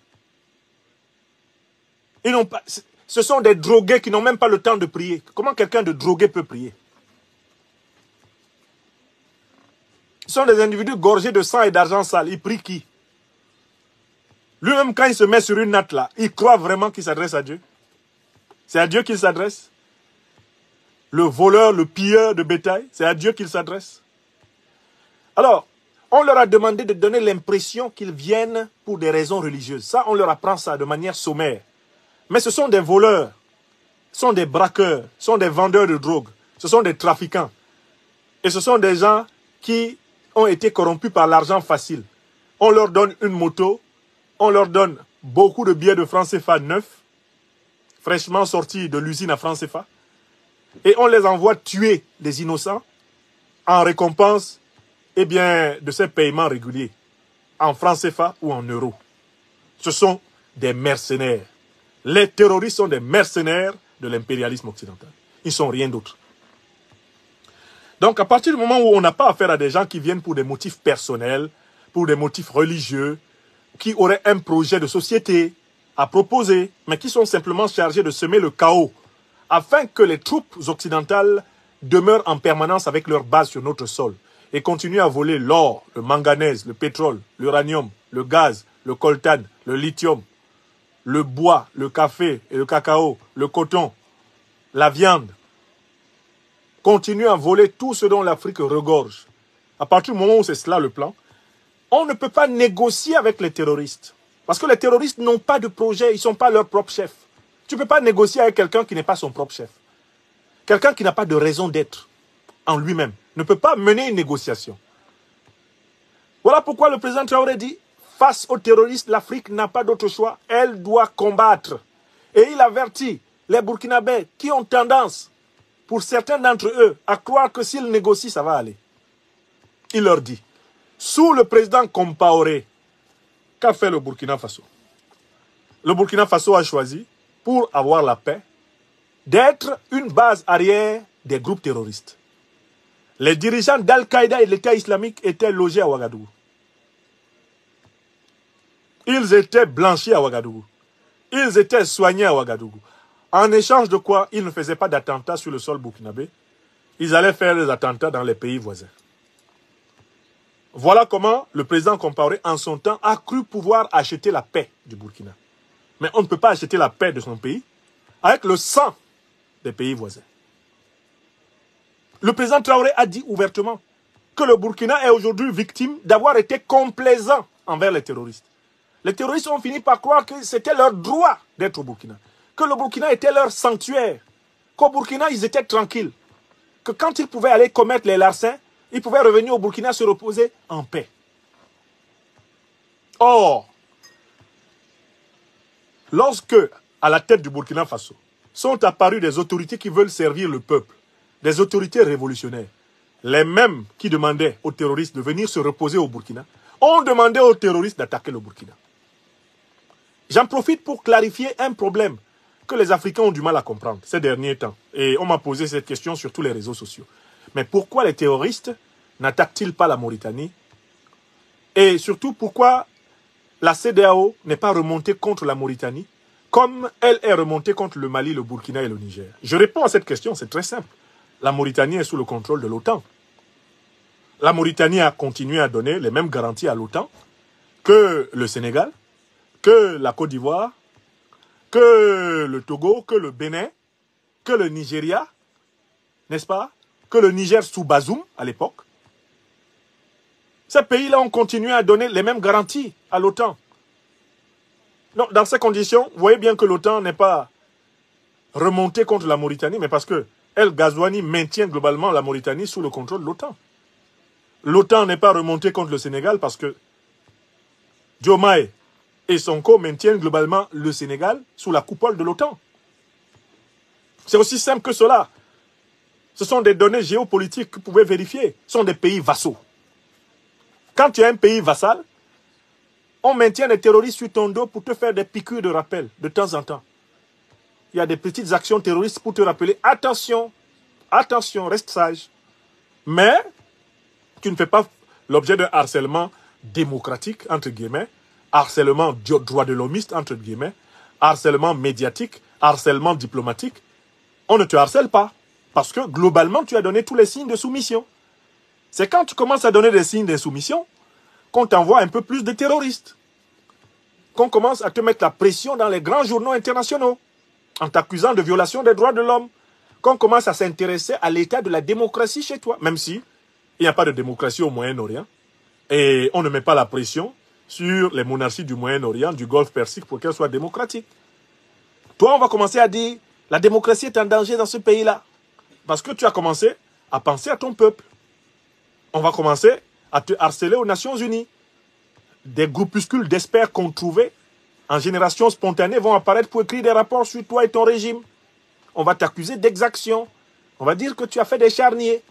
S1: Ce sont des drogués qui n'ont même pas le temps de prier. Comment quelqu'un de drogué peut prier? Ce sont des individus gorgés de sang et d'argent sale. Ils prient qui? Lui-même, quand il se met sur une natte là, il croit vraiment qu'il s'adresse à Dieu. C'est à Dieu qu'il s'adresse. Le voleur, le pilleur de bétail, c'est à Dieu qu'il s'adresse. Alors, on leur a demandé de donner l'impression qu'ils viennent pour des raisons religieuses. Ça, on leur apprend ça de manière sommaire. Mais ce sont des voleurs, ce sont des braqueurs, ce sont des vendeurs de drogue, ce sont des trafiquants. Et ce sont des gens qui ont été corrompus par l'argent facile. On leur donne une moto, on leur donne beaucoup de billets de francs CFA neufs, fraîchement sortis de l'usine à francs CFA, et on les envoie tuer des innocents en récompense de ces paiements réguliers, en francs CFA ou en euros. Ce sont des mercenaires. Les terroristes sont des mercenaires de l'impérialisme occidental. Ils ne sont rien d'autre. Donc, à partir du moment où on n'a pas affaire à des gens qui viennent pour des motifs personnels, pour des motifs religieux, qui auraient un projet de société à proposer, mais qui sont simplement chargés de semer le chaos, afin que les troupes occidentales demeurent en permanence avec leur base sur notre sol et continuent à voler l'or, le manganèse, le pétrole, l'uranium, le gaz, le coltan, le lithium, le bois, le café et le cacao, le coton, la viande, continuent à voler tout ce dont l'Afrique regorge. À partir du moment où c'est cela le plan, on ne peut pas négocier avec les terroristes. Parce que les terroristes n'ont pas de projet, ils ne sont pas leur propre chef. Tu ne peux pas négocier avec quelqu'un qui n'est pas son propre chef. Quelqu'un qui n'a pas de raison d'être en lui-même ne peut pas mener une négociation. Voilà pourquoi le président Traoré dit, face aux terroristes, l'Afrique n'a pas d'autre choix, elle doit combattre. Et il avertit les Burkinabés qui ont tendance, pour certains d'entre eux, à croire que s'ils négocient, ça va aller. Il leur dit, sous le président Compaoré, qu'a fait le Burkina Faso? Le Burkina Faso a choisi, pour avoir la paix, d'être une base arrière des groupes terroristes. Les dirigeants d'Al-Qaïda et de l'État islamique étaient logés à Ouagadougou. Ils étaient blanchis à Ouagadougou. Ils étaient soignés à Ouagadougou. En échange de quoi, ils ne faisaient pas d'attentats sur le sol burkinabé. Ils allaient faire des attentats dans les pays voisins. Voilà comment le président Compaoré, en son temps, a cru pouvoir acheter la paix du Burkina. Mais on ne peut pas acheter la paix de son pays avec le sang des pays voisins. Le président Traoré a dit ouvertement que le Burkina est aujourd'hui victime d'avoir été complaisant envers les terroristes. Les terroristes ont fini par croire que c'était leur droit d'être au Burkina, que le Burkina était leur sanctuaire, qu'au Burkina ils étaient tranquilles, que quand ils pouvaient aller commettre les larcins, ils pouvaient revenir au Burkina se reposer en paix. Or, lorsque, à la tête du Burkina Faso, sont apparues des autorités qui veulent servir le peuple, des autorités révolutionnaires, les mêmes qui demandaient aux terroristes de venir se reposer au Burkina, ont demandé aux terroristes d'attaquer le Burkina. J'en profite pour clarifier un problème que les Africains ont du mal à comprendre ces derniers temps. Et on m'a posé cette question sur tous les réseaux sociaux. Mais pourquoi les terroristes n'attaquent-ils pas la Mauritanie? Et surtout, pourquoi la CEDEAO n'est pas remontée contre la Mauritanie comme elle est remontée contre le Mali, le Burkina et le Niger? Je réponds à cette question, c'est très simple. La Mauritanie est sous le contrôle de l'OTAN. La Mauritanie a continué à donner les mêmes garanties à l'OTAN que le Sénégal, que la Côte d'Ivoire, que le Togo, que le Bénin, que le Nigeria, n'est-ce pas? Que le Niger sous Bazoum à l'époque. Ces pays-là ont continué à donner les mêmes garanties à l'OTAN. Dans ces conditions, vous voyez bien que l'OTAN n'est pas remontée contre la Mauritanie, mais parce que El Ghazouani maintient globalement la Mauritanie sous le contrôle de l'OTAN. L'OTAN n'est pas remontée contre le Sénégal parce que Diomaye et Sonko maintiennent globalement le Sénégal sous la coupole de l'OTAN. C'est aussi simple que cela. Ce sont des données géopolitiques que vous pouvez vérifier. Ce sont des pays vassaux. Quand tu as un pays vassal, on maintient les terroristes sur ton dos pour te faire des piqûres de rappel de temps en temps. Il y a des petites actions terroristes pour te rappeler, attention, attention, reste sage. Mais tu ne fais pas l'objet d'un harcèlement démocratique, entre guillemets, harcèlement droit de l'homiste, entre guillemets, harcèlement médiatique, harcèlement diplomatique. On ne te harcèle pas. Parce que globalement, tu as donné tous les signes de soumission. C'est quand tu commences à donner des signes de soumission qu'on t'envoie un peu plus de terroristes. Qu'on commence à te mettre la pression dans les grands journaux internationaux en t'accusant de violation des droits de l'homme. Qu'on commence à s'intéresser à l'état de la démocratie chez toi. Même si il n'y a pas de démocratie au Moyen-Orient. Et on ne met pas la pression sur les monarchies du Moyen-Orient, du Golfe Persique pour qu'elles soient démocratiques. Toi, on va commencer à dire la démocratie est en danger dans ce pays-là. Parce que tu as commencé à penser à ton peuple. On va commencer à te harceler aux Nations Unies. Des groupuscules d'experts qu'on trouvait en génération spontanée vont apparaître pour écrire des rapports sur toi et ton régime. On va t'accuser d'exaction. On va dire que tu as fait des charniers.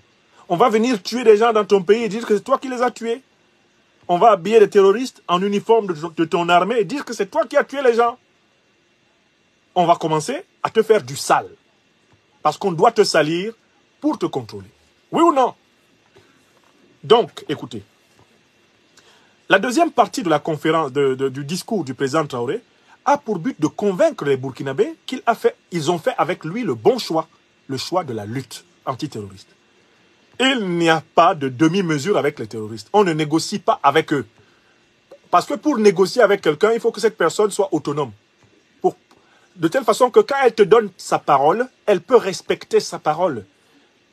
S1: On va venir tuer des gens dans ton pays et dire que c'est toi qui les as tués. On va habiller des terroristes en uniforme de ton armée et dire que c'est toi qui as tué les gens. On va commencer à te faire du sale. Parce qu'on doit te salir pour te contrôler. Oui ou non? Donc, écoutez. La deuxième partie de la conférence, du discours du président Traoré a pour but de convaincre les Burkinabés qu'ils ont fait avec lui le bon choix, le choix de la lutte antiterroriste. Il n'y a pas de demi-mesure avec les terroristes. On ne négocie pas avec eux. Parce que pour négocier avec quelqu'un, il faut que cette personne soit autonome. De telle façon que quand elle te donne sa parole, elle peut respecter sa parole.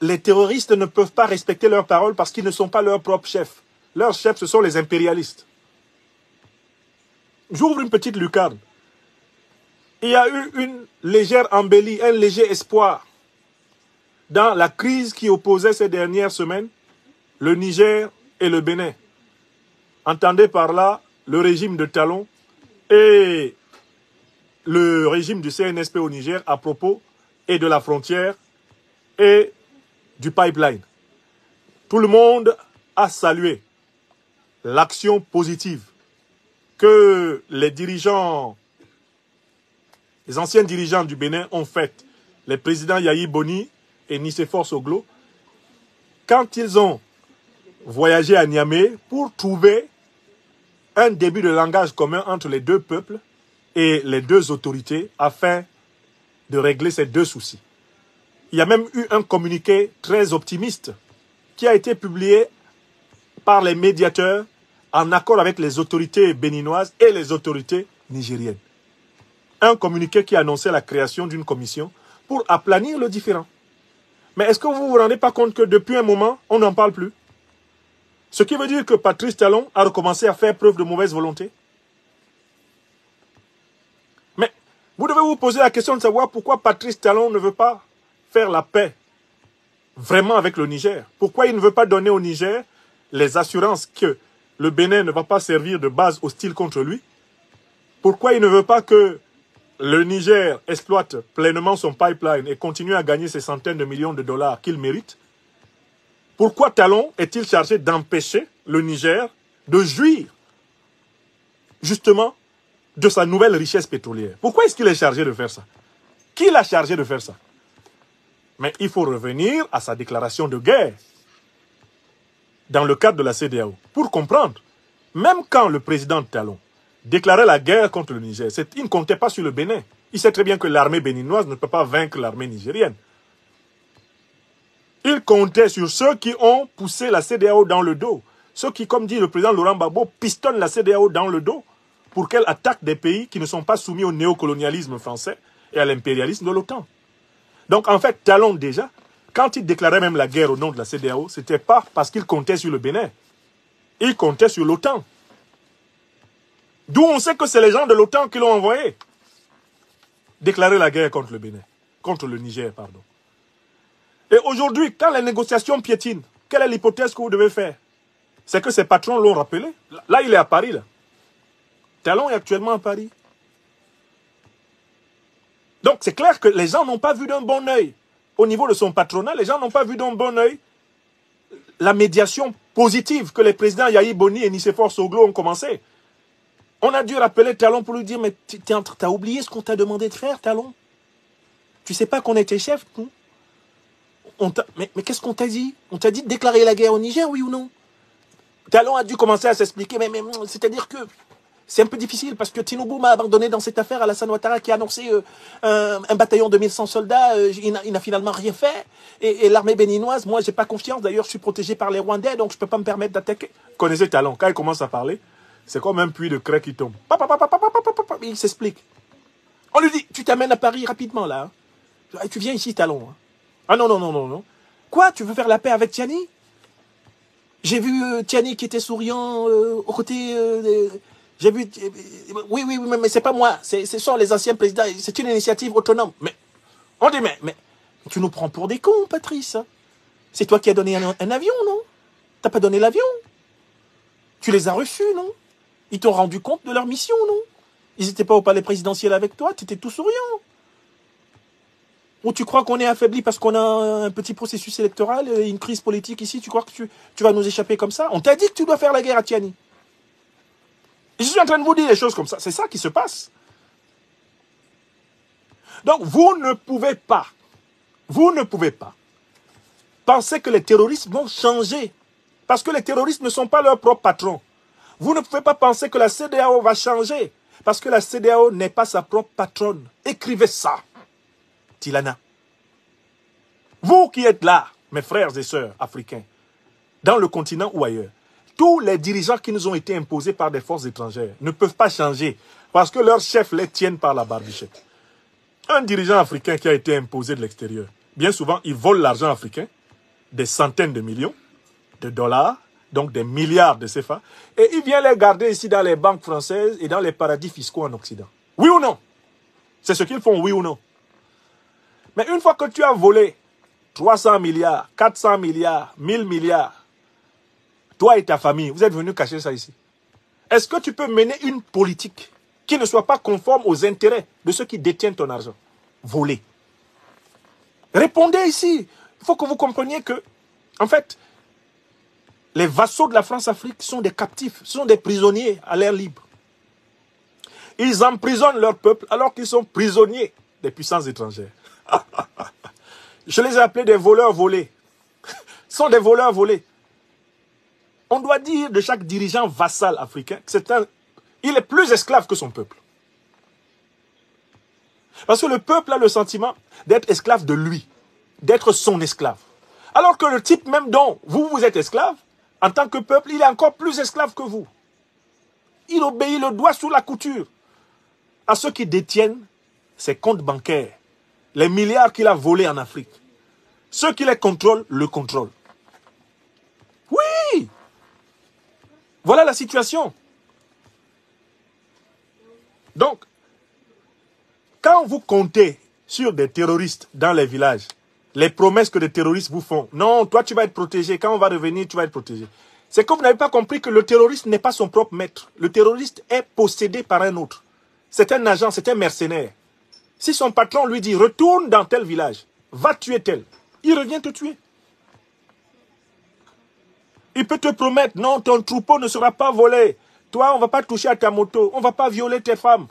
S1: Les terroristes ne peuvent pas respecter leur parole parce qu'ils ne sont pas leurs propres chefs. Leurs chefs, ce sont les impérialistes. J'ouvre une petite lucarne. Il y a eu une légère embellie, un léger espoir dans la crise qui opposait ces dernières semaines le Niger et le Bénin. Entendez par là le régime de Talon et le régime du CNSP au Niger à propos et de la frontière et du pipeline. Tout le monde a salué l'action positive que les anciens dirigeants du Bénin ont faite, les présidents Yahi Boni et Nicéphore Soglo, quand ils ont voyagé à Niamey pour trouver un début de langage commun entre les deux peuples et les deux autorités afin de régler ces deux soucis. Il y a même eu un communiqué très optimiste qui a été publié par les médiateurs en accord avec les autorités béninoises et les autorités nigériennes. Un communiqué qui annonçait la création d'une commission pour aplanir le différend. Mais est-ce que vous ne vous rendez pas compte que depuis un moment, on n'en parle plus? Ce qui veut dire que Patrice Talon a recommencé à faire preuve de mauvaise volonté. Mais vous devez vous poser la question de savoir pourquoi Patrice Talon ne veut pas faire la paix vraiment avec le Niger. Pourquoi il ne veut pas donner au Niger les assurances que le Bénin ne va pas servir de base hostile contre lui? Pourquoi il ne veut pas que le Niger exploite pleinement son pipeline et continue à gagner ces centaines de millions de dollars qu'il mérite? Pourquoi Talon est-il chargé d'empêcher le Niger de jouir justement de sa nouvelle richesse pétrolière? Pourquoi est-ce qu'il est chargé de faire ça? Qui l'a chargé de faire ça? Mais il faut revenir à sa déclaration de guerre dans le cadre de la CEDEAO pour comprendre. Même quand le président Talon déclarait la guerre contre le Niger, il ne comptait pas sur le Bénin. Il sait très bien que l'armée béninoise ne peut pas vaincre l'armée nigérienne. Il comptait sur ceux qui ont poussé la CEDEAO dans le dos. Ceux qui, comme dit le président Laurent Gbagbo, pistonnent la CEDEAO dans le dos pour qu'elle attaque des pays qui ne sont pas soumis au néocolonialisme français et à l'impérialisme de l'OTAN. Donc en fait, Talon déjà, quand il déclarait même la guerre au nom de la CEDEAO, ce n'était pas parce qu'il comptait sur le Bénin. Il comptait sur l'OTAN. D'où on sait que c'est les gens de l'OTAN qui l'ont envoyé déclarer la guerre contre le Bénin, contre le Niger, pardon. Et aujourd'hui, quand les négociations piétinent, quelle est l'hypothèse que vous devez faire? C'est que ses patrons l'ont rappelé. Là, il est à Paris, là. Talon est actuellement à Paris. Donc, c'est clair que les gens n'ont pas vu d'un bon œil au niveau de son patronat, les gens n'ont pas vu d'un bon œil la médiation positive que les présidents Yahi Boni et Nicéphore Soglo ont commencé. On a dû rappeler Talon pour lui dire, mais t'as oublié ce qu'on t'a demandé de faire, Talon? Tu sais pas qu'on était chef, nous? Mais qu'est-ce qu'on t'a dit? On t'a dit de déclarer la guerre au Niger, oui ou non? Talon a dû commencer à s'expliquer, mais c'est-à-dire que c'est un peu difficile parce que Tinubu m'a abandonné dans cette affaire. Alassane Ouattara qui a annoncé un bataillon de 1100 soldats, il n'a finalement rien fait. Et l'armée béninoise, moi, j'ai pas confiance. D'ailleurs, je suis protégé par les Rwandais, donc je peux pas me permettre d'attaquer. Vous connaissez Talon, quand il commence à parler, c'est comme un puits de craie qui tombe. Il s'explique. On lui dit, tu t'amènes à Paris rapidement, là. Tu viens ici, Talon. Ah non, non, non, non, non. Quoi, tu veux faire la paix avec Tiani? J'ai vu Tiani qui était souriant aux côtés... j'ai vu... oui, mais c'est pas moi. Ce sont les anciens présidents. C'est une initiative autonome. Mais on dit, mais tu nous prends pour des cons, Patrice. C'est toi qui as donné un avion, non? T'as pas donné l'avion? Tu les as reçus, non? Ils t'ont rendu compte de leur mission, non? Ils n'étaient pas au palais présidentiel avec toi, tu étais tout souriant. Ou tu crois qu'on est affaibli parce qu'on a un petit processus électoral, une crise politique ici, tu crois que tu vas nous échapper comme ça? On t'a dit que tu dois faire la guerre à Tiani. Je suis en train de vous dire des choses comme ça. C'est ça qui se passe. Donc, vous ne pouvez pas penser que les terroristes vont changer. Parce que les terroristes ne sont pas leurs propres patrons. Vous ne pouvez pas penser que la CEDEAO va changer. Parce que la CEDEAO n'est pas sa propre patronne. Écrivez ça, Tilana. Vous qui êtes là, mes frères et sœurs africains, dans le continent ou ailleurs, tous les dirigeants qui nous ont été imposés par des forces étrangères ne peuvent pas changer parce que leurs chefs les tiennent par la barbichette. Un dirigeant africain qui a été imposé de l'extérieur, bien souvent, il vole l'argent africain, des centaines de millions de dollars, donc des milliards de CFA, et il vient les garder ici dans les banques françaises et dans les paradis fiscaux en Occident. Oui ou non? C'est ce qu'ils font, oui ou non? Mais une fois que tu as volé 300 milliards, 400 milliards, 1000 milliards, toi et ta famille, vous êtes venus cacher ça ici. Est-ce que tu peux mener une politique qui ne soit pas conforme aux intérêts de ceux qui détiennent ton argent? Voler. Répondez ici. Il faut que vous compreniez que, en fait, les vassaux de la France-Afrique sont des captifs, sont des prisonniers à l'air libre. Ils emprisonnent leur peuple alors qu'ils sont prisonniers des puissances étrangères. Je les ai appelés des voleurs volés. Ce sont des voleurs volés. On doit dire de chaque dirigeant vassal africain qu'il est plus esclave que son peuple. Parce que le peuple a le sentiment d'être esclave de lui, d'être son esclave. Alors que le type même dont vous êtes esclave, en tant que peuple, il est encore plus esclave que vous. Il obéit le doigt sous la couture à ceux qui détiennent ses comptes bancaires, les milliards qu'il a volés en Afrique. Ceux qui les contrôlent, le contrôlent. Oui! Voilà la situation. Donc, quand vous comptez sur des terroristes dans les villages, les promesses que les terroristes vous font, non, toi tu vas être protégé, quand on va revenir, tu vas être protégé. C'est que vous n'avez pas compris que le terroriste n'est pas son propre maître. Le terroriste est possédé par un autre. C'est un agent, c'est un mercenaire. Si son patron lui dit, retourne dans tel village, va tuer tel, il revient te tuer. Il peut te promettre, non, ton troupeau ne sera pas volé. Toi, on ne va pas toucher à ta moto, on ne va pas violer tes femmes.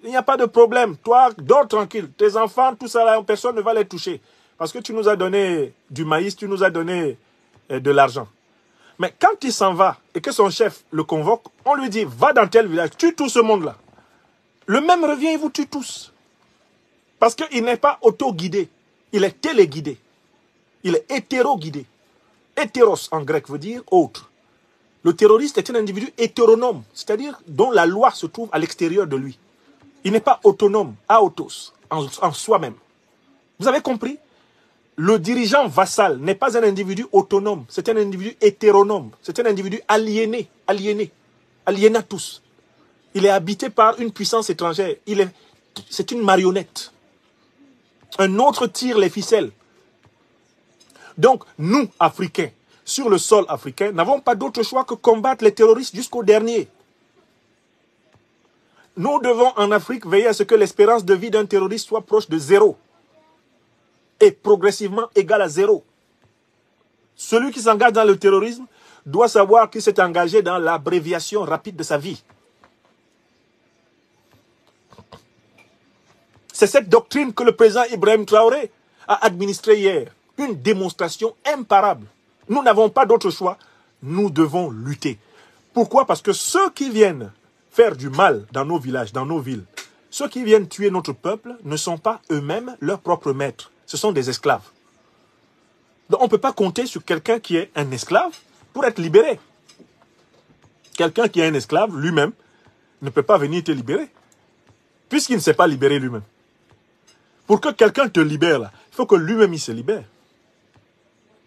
S1: Il n'y a pas de problème. Toi, dors tranquille. Tes enfants, tout ça, là, personne ne va les toucher. Parce que tu nous as donné du maïs, tu nous as donné de l'argent. Mais quand il s'en va et que son chef le convoque, on lui dit, va dans tel village, tue tout ce monde-là. Le même revient et vous tue tous. Parce qu'il n'est pas auto-guidé. Il est téléguidé. Il est hétéro-guidé. Hétéros en grec veut dire autre. Le terroriste est un individu hétéronome, c'est-à-dire dont la loi se trouve à l'extérieur de lui. Il n'est pas autonome, aotos, en soi-même. Vous avez compris? Le dirigeant vassal n'est pas un individu autonome, c'est un individu hétéronome, c'est un individu aliéné, aliénatus. Il est habité par une puissance étrangère, c'est une marionnette. Un autre tire les ficelles. Donc, nous, Africains, sur le sol africain, n'avons pas d'autre choix que combattre les terroristes jusqu'au dernier. Nous devons, en Afrique, veiller à ce que l'espérance de vie d'un terroriste soit proche de 0. est progressivement égal à 0. Celui qui s'engage dans le terrorisme doit savoir qu'il s'est engagé dans l'abréviation rapide de sa vie. C'est cette doctrine que le président Ibrahim Traoré a administrée hier. Une démonstration imparable. Nous n'avons pas d'autre choix. Nous devons lutter. Pourquoi? Parce que ceux qui viennent faire du mal dans nos villages, dans nos villes, ceux qui viennent tuer notre peuple ne sont pas eux-mêmes leurs propres maîtres. Ce sont des esclaves. Donc on ne peut pas compter sur quelqu'un qui est un esclave pour être libéré. Quelqu'un qui est un esclave, lui-même, ne peut pas venir te libérer, puisqu'il ne s'est pas libéré lui-même. Pour que quelqu'un te libère, là, il faut que lui-même il se libère.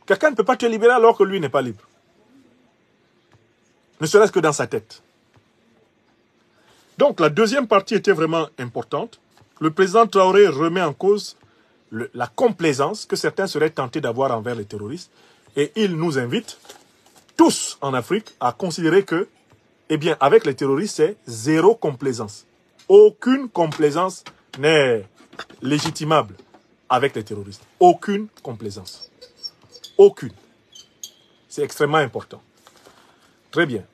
S1: Quelqu'un ne peut pas te libérer alors que lui n'est pas libre. Ne serait-ce que dans sa tête. Donc la deuxième partie était vraiment importante. Le président Traoré remet en cause la complaisance que certains seraient tentés d'avoir envers les terroristes. Et il nous invite, tous en Afrique, à considérer que, eh bien, avec les terroristes, c'est zéro complaisance. Aucune complaisance n'est légitimable avec les terroristes. Aucune complaisance. Aucune. C'est extrêmement important. Très bien.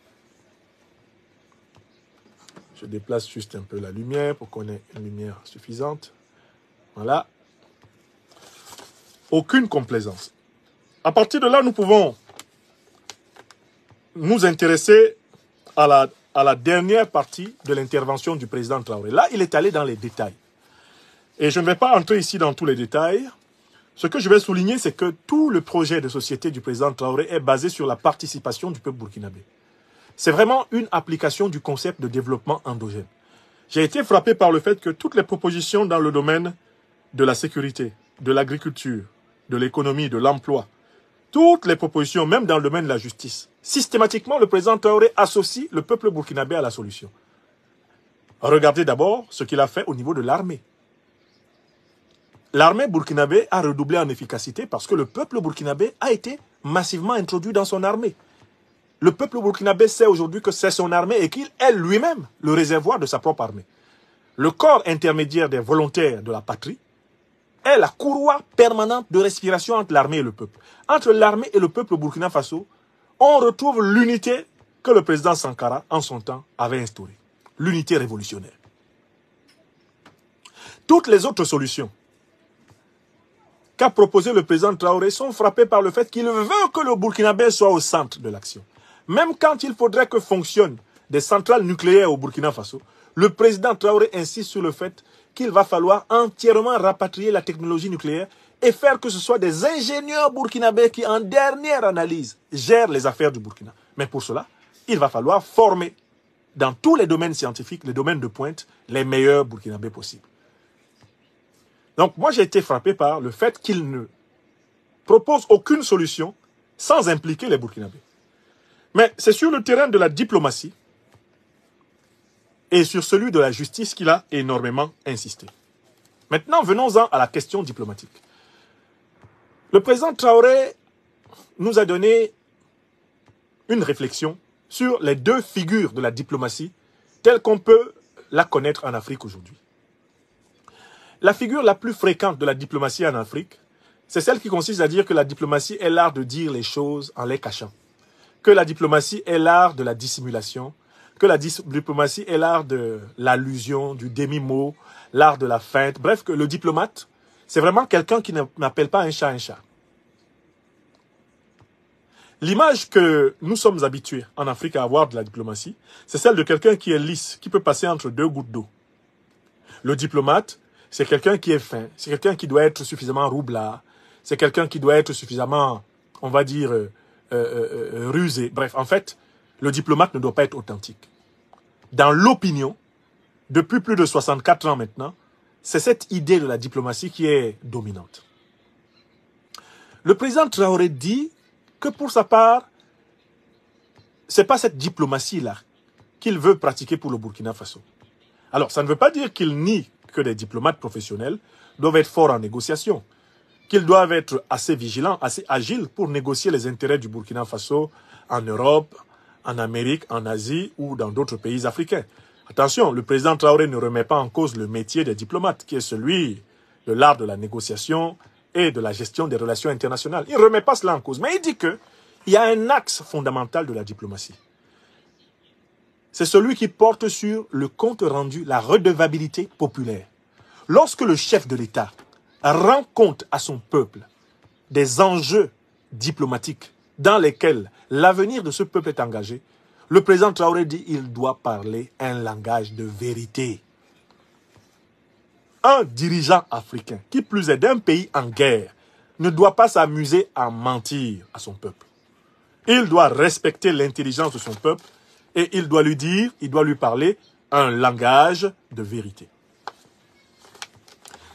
S1: Je déplace juste un peu la lumière pour qu'on ait une lumière suffisante. Voilà. Aucune complaisance. À partir de là, nous pouvons nous intéresser à la dernière partie de l'intervention du président Traoré. Là, il est allé dans les détails. Et je ne vais pas entrer ici dans tous les détails. Ce que je vais souligner, c'est que tout le projet de société du président Traoré est basé sur la participation du peuple burkinabé. C'est vraiment une application du concept de développement endogène. J'ai été frappé par le fait que toutes les propositions dans le domaine de la sécurité, de l'agriculture, de l'économie, de l'emploi, toutes les propositions, même dans le domaine de la justice, systématiquement, le président Traoré associe le peuple burkinabé à la solution. Regardez d'abord ce qu'il a fait au niveau de l'armée. L'armée burkinabé a redoublé en efficacité parce que le peuple burkinabé a été massivement introduit dans son armée. Le peuple burkinabé sait aujourd'hui que c'est son armée et qu'il est lui-même le réservoir de sa propre armée. Le corps intermédiaire des volontaires de la patrie est la courroie permanente de respiration entre l'armée et le peuple. Entre l'armée et le peuple Burkina Faso, on retrouve l'unité que le président Sankara, en son temps, avait instaurée. L'unité révolutionnaire. Toutes les autres solutions qu'a proposé le président Traoré sont frappées par le fait qu'il veut que le Burkinabé soit au centre de l'action. Même quand il faudrait que fonctionnent des centrales nucléaires au Burkina Faso, le président Traoré insiste sur le fait qu'il va falloir entièrement rapatrier la technologie nucléaire et faire que ce soit des ingénieurs burkinabés qui, en dernière analyse, gèrent les affaires du Burkina. Mais pour cela, il va falloir former dans tous les domaines scientifiques, les domaines de pointe, les meilleurs burkinabés possibles. Donc moi j'ai été frappé par le fait qu'il ne propose aucune solution sans impliquer les burkinabés. Mais c'est sur le terrain de la diplomatie et sur celui de la justice qu'il a énormément insisté. Maintenant, venons-en à la question diplomatique. Le président Traoré nous a donné une réflexion sur les deux figures de la diplomatie telle qu'on peut la connaître en Afrique aujourd'hui. La figure la plus fréquente de la diplomatie en Afrique, c'est celle qui consiste à dire que la diplomatie est l'art de dire les choses en les cachant. Que la diplomatie est l'art de la dissimulation, que la diplomatie est l'art de l'allusion, du demi-mot, l'art de la feinte. Bref, que le diplomate, c'est vraiment quelqu'un qui n'appelle pas un chat un chat. L'image que nous sommes habitués en Afrique à avoir de la diplomatie, c'est celle de quelqu'un qui est lisse, qui peut passer entre deux gouttes d'eau. Le diplomate, c'est quelqu'un qui est fin, c'est quelqu'un qui doit être suffisamment roublard, c'est quelqu'un qui doit être suffisamment, on va dire, rusé. Bref, en fait, le diplomate ne doit pas être authentique. Dans l'opinion, depuis plus de 64 ans maintenant, c'est cette idée de la diplomatie qui est dominante. Le président Traoré dit que pour sa part, ce n'est pas cette diplomatie-là qu'il veut pratiquer pour le Burkina Faso. Alors, ça ne veut pas dire qu'il nie que les diplomates professionnels doivent être forts en négociation, qu'ils doivent être assez vigilants, assez agiles pour négocier les intérêts du Burkina Faso en Europe, en Amérique, en Asie ou dans d'autres pays africains. Attention, le président Traoré ne remet pas en cause le métier des diplomates, qui est celui de l'art de la négociation et de la gestion des relations internationales. Il ne remet pas cela en cause, mais il dit qu'il y a un axe fondamental de la diplomatie. C'est celui qui porte sur le compte rendu, la redevabilité populaire. Lorsque le chef de l'État rend compte à son peuple des enjeux diplomatiques dans lesquels l'avenir de ce peuple est engagé, le président Traoré dit qu'il doit parler un langage de vérité. Un dirigeant africain, qui plus est d'un pays en guerre, ne doit pas s'amuser à mentir à son peuple. Il doit respecter l'intelligence de son peuple et il doit lui dire, il doit lui parler un langage de vérité.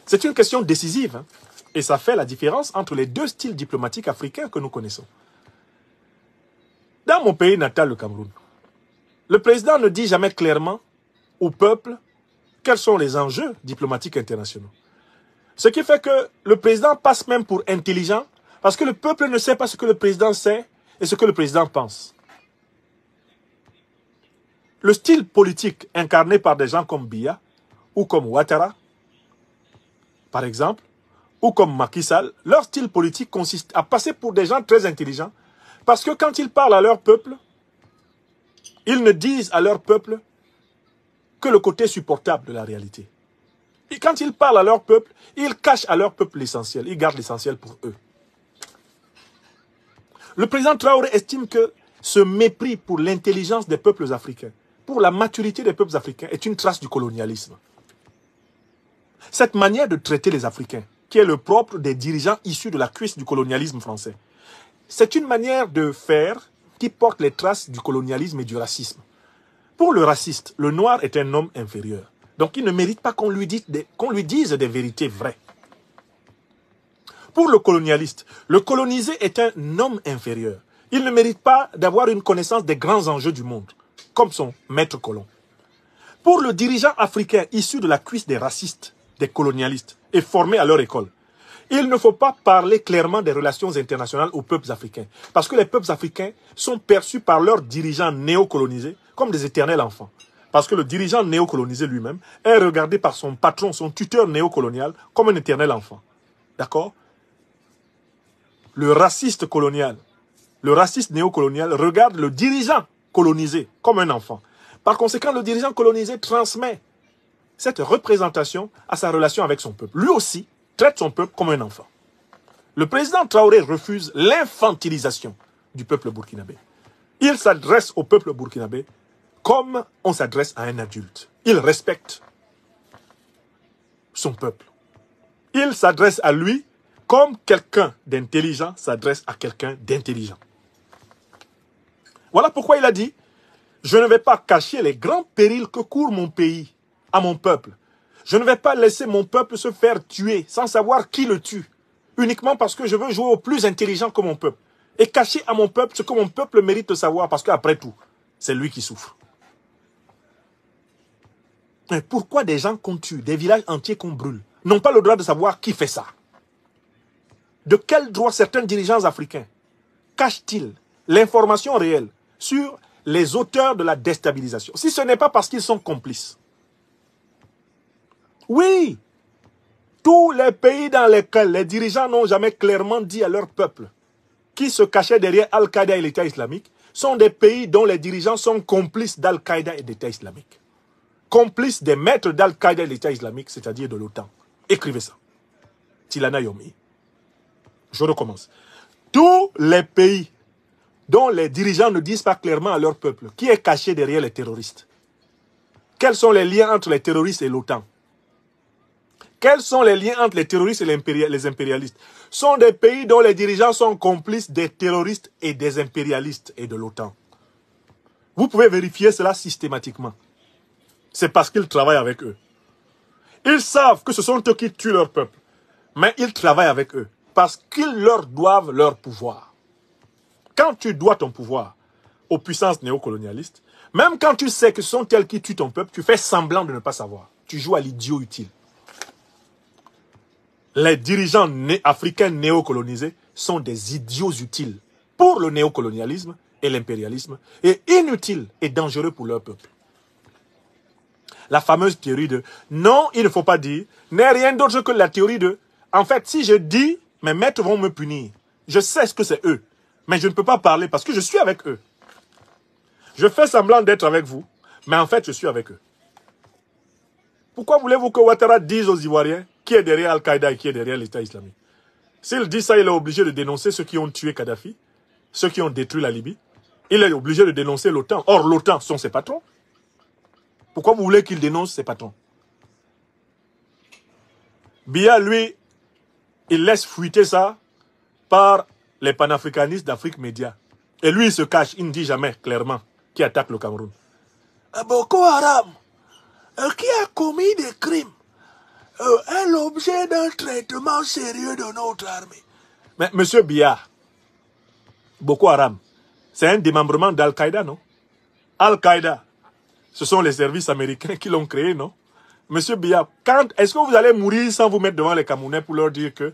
S1: C'est une question décisive, hein, et ça fait la différence entre les deux styles diplomatiques africains que nous connaissons. Dans mon pays natal, le Cameroun, le président ne dit jamais clairement au peuple quels sont les enjeux diplomatiques internationaux. Ce qui fait que le président passe même pour intelligent parce que le peuple ne sait pas ce que le président sait et ce que le président pense. Le style politique incarné par des gens comme Biya ou comme Ouattara, par exemple, ou comme Macky Sall, leur style politique consiste à passer pour des gens très intelligents parce que quand ils parlent à leur peuple, ils ne disent à leur peuple que le côté supportable de la réalité. Et quand ils parlent à leur peuple, ils cachent à leur peuple l'essentiel. Ils gardent l'essentiel pour eux. Le président Traoré estime que ce mépris pour l'intelligence des peuples africains, pour la maturité des peuples africains, est une trace du colonialisme. Cette manière de traiter les Africains, qui est le propre des dirigeants issus de la cuisse du colonialisme français, c'est une manière de faire qui porte les traces du colonialisme et du racisme. Pour le raciste, le noir est un homme inférieur. Donc il ne mérite pas qu'on lui dise des vérités vraies. Pour le colonialiste, le colonisé est un homme inférieur. Il ne mérite pas d'avoir une connaissance des grands enjeux du monde, comme son maître colon. Pour le dirigeant africain issu de la cuisse des racistes, des colonialistes, et formé à leur école, il ne faut pas parler clairement des relations internationales aux peuples africains. Parce que les peuples africains sont perçus par leurs dirigeants néocolonisés comme des éternels enfants. Parce que le dirigeant néocolonisé lui-même est regardé par son patron, son tuteur néocolonial, comme un éternel enfant. D'accord? Le raciste colonial, le raciste néocolonial regarde le dirigeant colonisé comme un enfant. Par conséquent, le dirigeant colonisé transmet cette représentation à sa relation avec son peuple. Lui aussi traite son peuple comme un enfant. Le président Traoré refuse l'infantilisation du peuple burkinabé. Il s'adresse au peuple burkinabé comme on s'adresse à un adulte. Il respecte son peuple. Il s'adresse à lui comme quelqu'un d'intelligent s'adresse à quelqu'un d'intelligent. Voilà pourquoi il a dit « Je ne vais pas cacher les grands périls que court mon pays à mon peuple. Je ne vais pas laisser mon peuple se faire tuer sans savoir qui le tue, uniquement parce que je veux jouer au plus intelligent que mon peuple et cacher à mon peuple ce que mon peuple mérite de savoir, parce qu'après tout, c'est lui qui souffre. » Mais pourquoi des gens qu'on tue, des villages entiers qu'on brûle, n'ont pas le droit de savoir qui fait ça? De quel droit certains dirigeants africains cachent-ils l'information réelle sur les auteurs de la déstabilisation, si ce n'est pas parce qu'ils sont complices? Oui, tous les pays dans lesquels les dirigeants n'ont jamais clairement dit à leur peuple qui se cachait derrière Al-Qaïda et l'État islamique sont des pays dont les dirigeants sont complices d'Al-Qaïda et de l'État islamique. Complices des maîtres d'Al-Qaïda et de l'État islamique, c'est-à-dire de l'OTAN. Écrivez ça. Tilana Yomi. Je recommence. Tous les pays dont les dirigeants ne disent pas clairement à leur peuple qui est caché derrière les terroristes. Quels sont les liens entre les terroristes et l'OTAN? Quels sont les liens entre les terroristes et les impérialistes? Sont des pays dont les dirigeants sont complices des terroristes et des impérialistes et de l'OTAN. Vous pouvez vérifier cela systématiquement. C'est parce qu'ils travaillent avec eux. Ils savent que ce sont eux qui tuent leur peuple. Mais ils travaillent avec eux parce qu'ils leur doivent leur pouvoir. Quand tu dois ton pouvoir aux puissances néocolonialistes, même quand tu sais que ce sont elles qui tuent ton peuple, tu fais semblant de ne pas savoir. Tu joues à l'idiot utile. Les dirigeants africains néocolonisés sont des idiots utiles pour le néocolonialisme et l'impérialisme et inutiles et dangereux pour leur peuple. La fameuse théorie de « non, il ne faut pas dire » n'est rien d'autre que la théorie de « en fait, si je dis, mes maîtres vont me punir. Je sais ce que c'est eux. Mais je ne peux pas parler parce que je suis avec eux. Je fais semblant d'être avec vous, mais en fait, je suis avec eux. Pourquoi voulez-vous que Ouattara dise aux Ivoiriens qui est derrière Al-Qaïda et qui est derrière l'État islamique? S'il dit ça, il est obligé de dénoncer ceux qui ont tué Kadhafi, ceux qui ont détruit la Libye. Il est obligé de dénoncer l'OTAN. Or, l'OTAN sont ses patrons. Pourquoi vous voulez qu'il dénonce ses patrons? Biya, lui, il laisse fuiter ça par les panafricanistes d'Afrique Média. Et lui, il se cache, il ne dit jamais clairement qui attaque le Cameroun. Boko Haram, qui a commis des crimes, est l'objet d'un traitement sérieux de notre armée. Mais monsieur Biya, Boko Haram, c'est un démembrement d'Al-Qaïda, non? Al-Qaïda, ce sont les services américains qui l'ont créé, non? Monsieur Biya, est-ce que vous allez mourir sans vous mettre devant les Camerounais pour leur dire que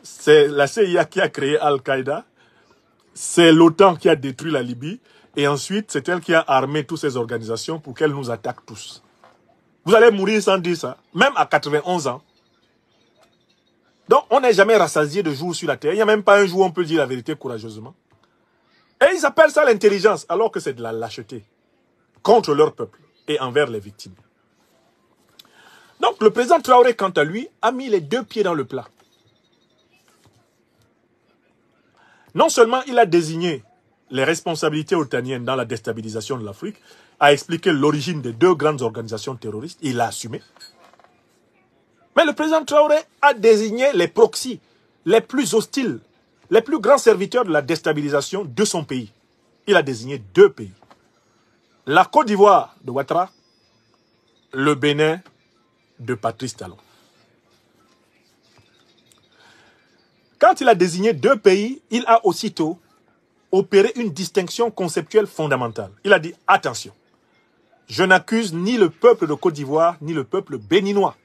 S1: c'est la CIA qui a créé Al-Qaïda, c'est l'OTAN qui a détruit la Libye, et ensuite c'est elle qui a armé toutes ces organisations pour qu'elles nous attaquent tous? Vous allez mourir sans dire ça, même à 91 ans. Donc on n'est jamais rassasié de jour sur la terre. Il n'y a même pas un jour où on peut dire la vérité courageusement. Et ils appellent ça l'intelligence, alors que c'est de la lâcheté contre leur peuple et envers les victimes. Donc le président Traoré, quant à lui, a mis les deux pieds dans le plat. Non seulement il a désigné les responsabilités otaniennes dans la déstabilisation de l'Afrique, a expliqué l'origine des deux grandes organisations terroristes, il l'a assumé. Mais le président Traoré a désigné les proxys les plus hostiles, les plus grands serviteurs de la déstabilisation de son pays. Il a désigné deux pays. La Côte d'Ivoire de Ouattara, le Bénin de Patrice Talon. Quand il a désigné deux pays, il a aussitôt opéré une distinction conceptuelle fondamentale. Il a dit, attention, je n'accuse ni le peuple de Côte d'Ivoire, ni le peuple béninois.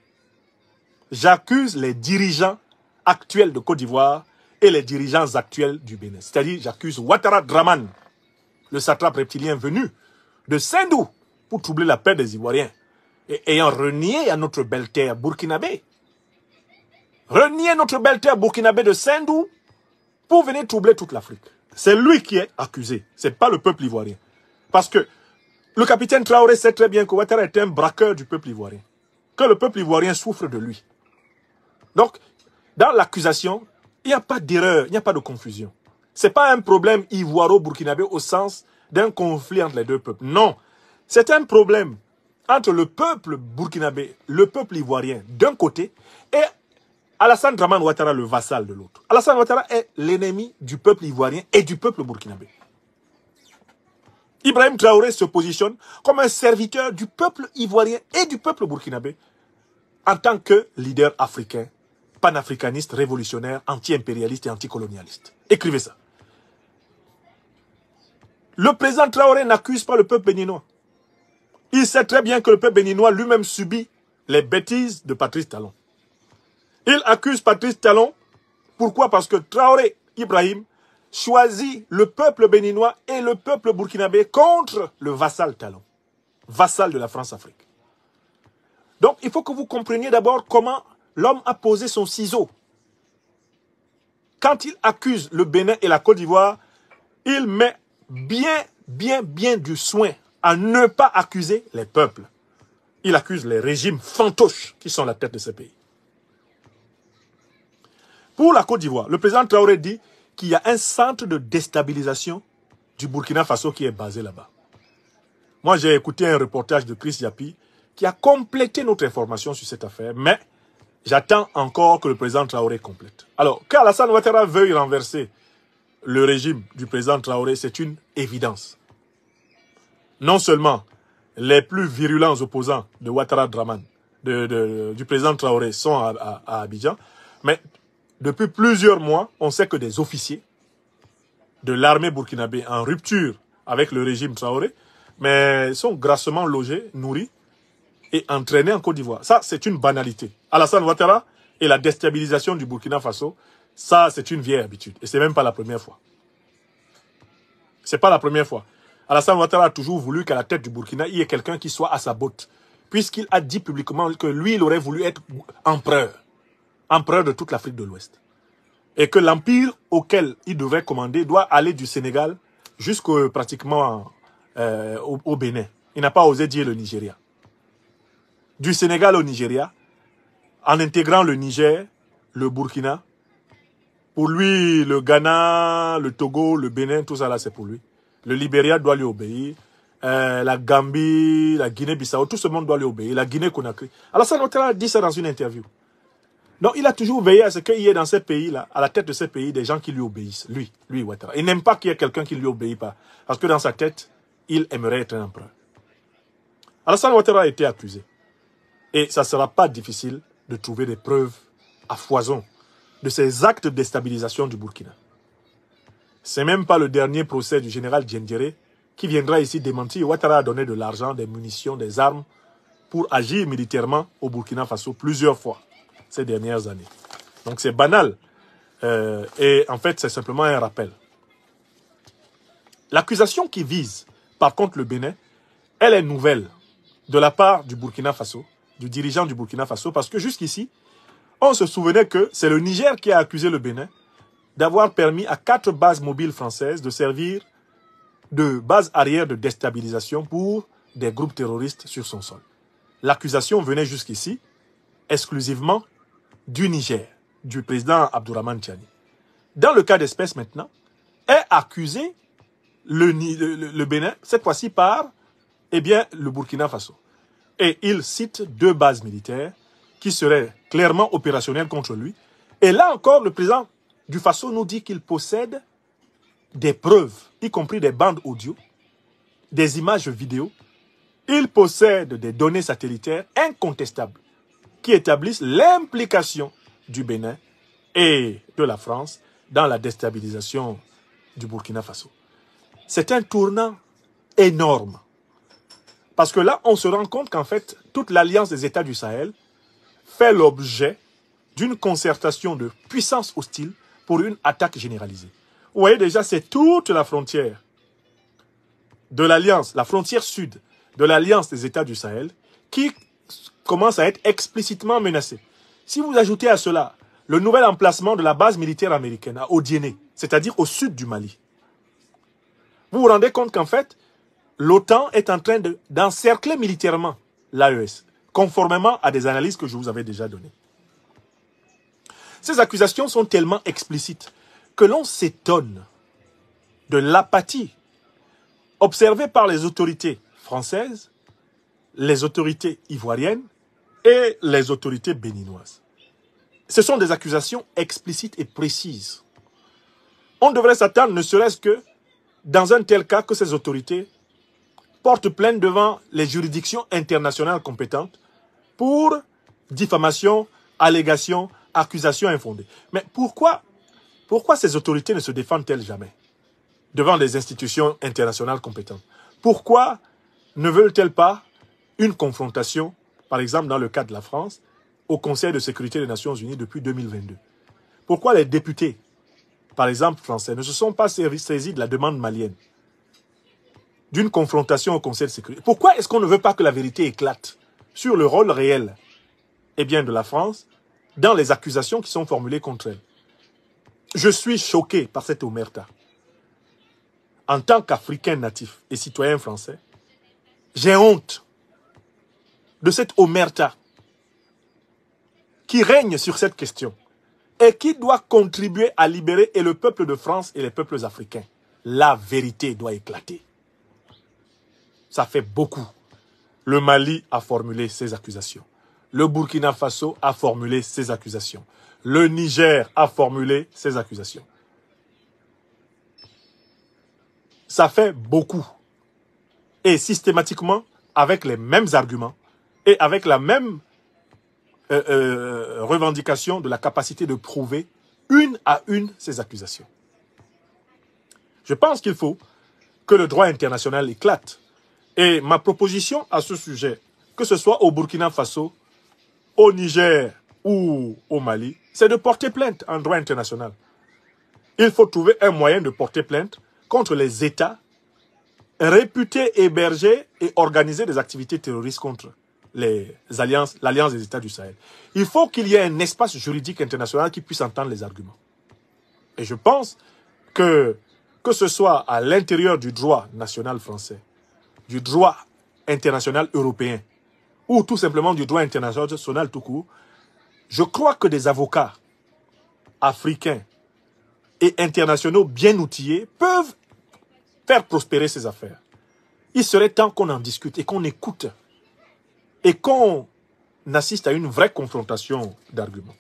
S1: J'accuse les dirigeants actuels de Côte d'Ivoire et les dirigeants actuels du Bénin. C'est-à-dire, j'accuse Ouattara Draman, le satrape reptilien venu de Sendou pour troubler la paix des Ivoiriens et ayant renié à notre belle terre burkinabé. Renier notre belle terre burkinabé de Sendou pour venir troubler toute l'Afrique. C'est lui qui est accusé, ce n'est pas le peuple ivoirien. Parce que le capitaine Traoré sait très bien que Ouattara est un braqueur du peuple ivoirien. Que le peuple ivoirien souffre de lui. Donc, dans l'accusation, il n'y a pas d'erreur, il n'y a pas de confusion. Ce n'est pas un problème ivoiro-burkinabé au sens d'un conflit entre les deux peuples. Non, c'est un problème entre le peuple burkinabé, le peuple ivoirien d'un côté, et Alassane Dramane Ouattara, le vassal de l'autre. Alassane Ouattara est l'ennemi du peuple ivoirien et du peuple burkinabé. Ibrahim Traoré se positionne comme un serviteur du peuple ivoirien et du peuple burkinabé en tant que leader africain, panafricaniste, révolutionnaire, anti-impérialiste et anticolonialiste. Écrivez ça. Le président Traoré n'accuse pas le peuple béninois. Il sait très bien que le peuple béninois lui-même subit les bêtises de Patrice Talon. Il accuse Patrice Talon. Pourquoi? Parce que Traoré Ibrahim choisit le peuple béninois et le peuple burkinabé contre le vassal Talon, vassal de la France-Afrique. Donc il faut que vous compreniez d'abord comment l'homme a posé son ciseau. Quand il accuse le Bénin et la Côte d'Ivoire, il met bien du soin à ne pas accuser les peuples. Il accuse les régimes fantoches qui sont à la tête de ces pays. Pour la Côte d'Ivoire, le président Traoré dit qu'il y a un centre de déstabilisation du Burkina Faso qui est basé là-bas. Moi, j'ai écouté un reportage de Chris Yapi qui a complété notre information sur cette affaire, mais j'attends encore que le président Traoré complète. Alors, qu'Alassane Ouattara veuille renverser le régime du président Traoré, c'est une évidence. Non seulement les plus virulents opposants de Ouattara Draman, du président Traoré, sont à Abidjan, mais depuis plusieurs mois, on sait que des officiers de l'armée burkinabé en rupture avec le régime Traoré, mais sont grassement logés, nourris et entraînés en Côte d'Ivoire. Ça, c'est une banalité. Alassane Ouattara et la déstabilisation du Burkina Faso, ça, c'est une vieille habitude. Et c'est même pas la première fois. C'est pas la première fois. Alassane Ouattara a toujours voulu qu'à la tête du Burkina, il y ait quelqu'un qui soit à sa botte. Puisqu'il a dit publiquement que lui, il aurait voulu être empereur. Empereur de toute l'Afrique de l'Ouest. et que l'empire auquel il devrait commander doit aller du Sénégal jusqu'au pratiquement au Bénin. Il n'a pas osé dire le Nigeria. Du Sénégal au Nigeria, en intégrant le Niger, le Burkina. Pour lui, le Ghana, le Togo, le Bénin, tout ça là, c'est pour lui. Le Libéria doit lui obéir. La Gambie, la Guinée-Bissau, tout ce monde doit lui obéir. La Guinée-Conakry. Alassane Ouattara a dit ça dans une interview. Donc, il a toujours veillé à ce qu'il y ait dans ces pays-là, à la tête de ces pays, des gens qui lui obéissent. Lui, Ouattara. Il n'aime pas qu'il y ait quelqu'un qui ne lui obéit pas. Parce que dans sa tête, il aimerait être un empereur. Alassane Ouattara a été accusé. Et ça ne sera pas difficile de trouver des preuves à foison de ces actes de déstabilisation du Burkina. Ce n'est même pas le dernier procès du général Diendéré qui viendra ici démentir. Ouattara a donné de l'argent, des munitions, des armes pour agir militairement au Burkina Faso plusieurs fois ces dernières années. Donc c'est banal. Et en fait, c'est simplement un rappel. L'accusation qui vise, par contre, le Bénin, elle est nouvelle de la part du Burkina Faso, du dirigeant du Burkina Faso, parce que jusqu'ici, on se souvenait que c'est le Niger qui a accusé le Bénin d'avoir permis à 4 bases mobiles françaises de servir de base arrière de déstabilisation pour des groupes terroristes sur son sol. L'accusation venait jusqu'ici exclusivement du Niger, du président Abdourahmane Tiani. Dans le cas d'espèce maintenant, est accusé le Bénin, cette fois-ci par le Burkina Faso. Et il cite 2 bases militaires qui seraient clairement opérationnelles contre lui. Et là encore, le président du Faso nous dit qu'il possède des preuves, y compris des bandes audio, des images vidéo. Il possède des données satellitaires incontestables qui établissent l'implication du Bénin et de la France dans la déstabilisation du Burkina Faso. C'est un tournant énorme. Parce que là, on se rend compte qu'en fait, toute l'alliance des États du Sahel fait l'objet d'une concertation de puissances hostiles pour une attaque généralisée. Vous voyez déjà, c'est toute la frontière de l'alliance, la frontière sud de l'alliance des États du Sahel qui commence à être explicitement menacée. Si vous ajoutez à cela le nouvel emplacement de la base militaire américaine à Odiéné, c'est-à-dire au sud du Mali, vous vous rendez compte qu'en fait, l'OTAN est en train d'encercler militairement l'AES, conformément à des analyses que je vous avais déjà données. Ces accusations sont tellement explicites que l'on s'étonne de l'apathie observée par les autorités françaises, les autorités ivoiriennes et les autorités béninoises. Ce sont des accusations explicites et précises. On devrait s'attendre, ne serait-ce que dans un tel cas, que ces autorités portent plainte devant les juridictions internationales compétentes pour diffamation, allégation, accusation infondée. Mais pourquoi ces autorités ne se défendent-elles jamais devant les institutions internationales compétentes? Pourquoi ne veulent-elles pas une confrontation, par exemple dans le cas de la France, au Conseil de sécurité des Nations Unies depuis 2022? Pourquoi les députés, par exemple français, ne se sont pas saisis de la demande malienne d'une confrontation au Conseil de sécurité? Pourquoi est-ce qu'on ne veut pas que la vérité éclate sur le rôle réel de la France dans les accusations qui sont formulées contre elle? Je suis choqué par cette omerta. En tant qu'Africain natif et citoyen français, j'ai honte de cette omerta qui règne sur cette question et qui doit contribuer à libérer et le peuple de France et les peuples africains. La vérité doit éclater. Ça fait beaucoup. Le Mali a formulé ses accusations. Le Burkina Faso a formulé ses accusations. Le Niger a formulé ses accusations. Ça fait beaucoup. Et systématiquement, avec les mêmes arguments et avec la même revendication de la capacité de prouver une à une ces accusations. Je pense qu'il faut que le droit international éclate. Et ma proposition à ce sujet, que ce soit au Burkina Faso, au Niger ou au Mali, c'est de porter plainte en droit international. Il faut trouver un moyen de porter plainte contre les États réputés héberger et organiser des activités terroristes contre l'Alliance des États du Sahel. Il faut qu'il y ait un espace juridique international qui puisse entendre les arguments. Et je pense que ce soit à l'intérieur du droit national français, du droit international européen, ou tout simplement du droit international tout court, je crois que des avocats africains et internationaux bien outillés peuvent faire prospérer ces affaires. Il serait temps qu'on en discute et qu'on écoute et qu'on assiste à une vraie confrontation d'arguments.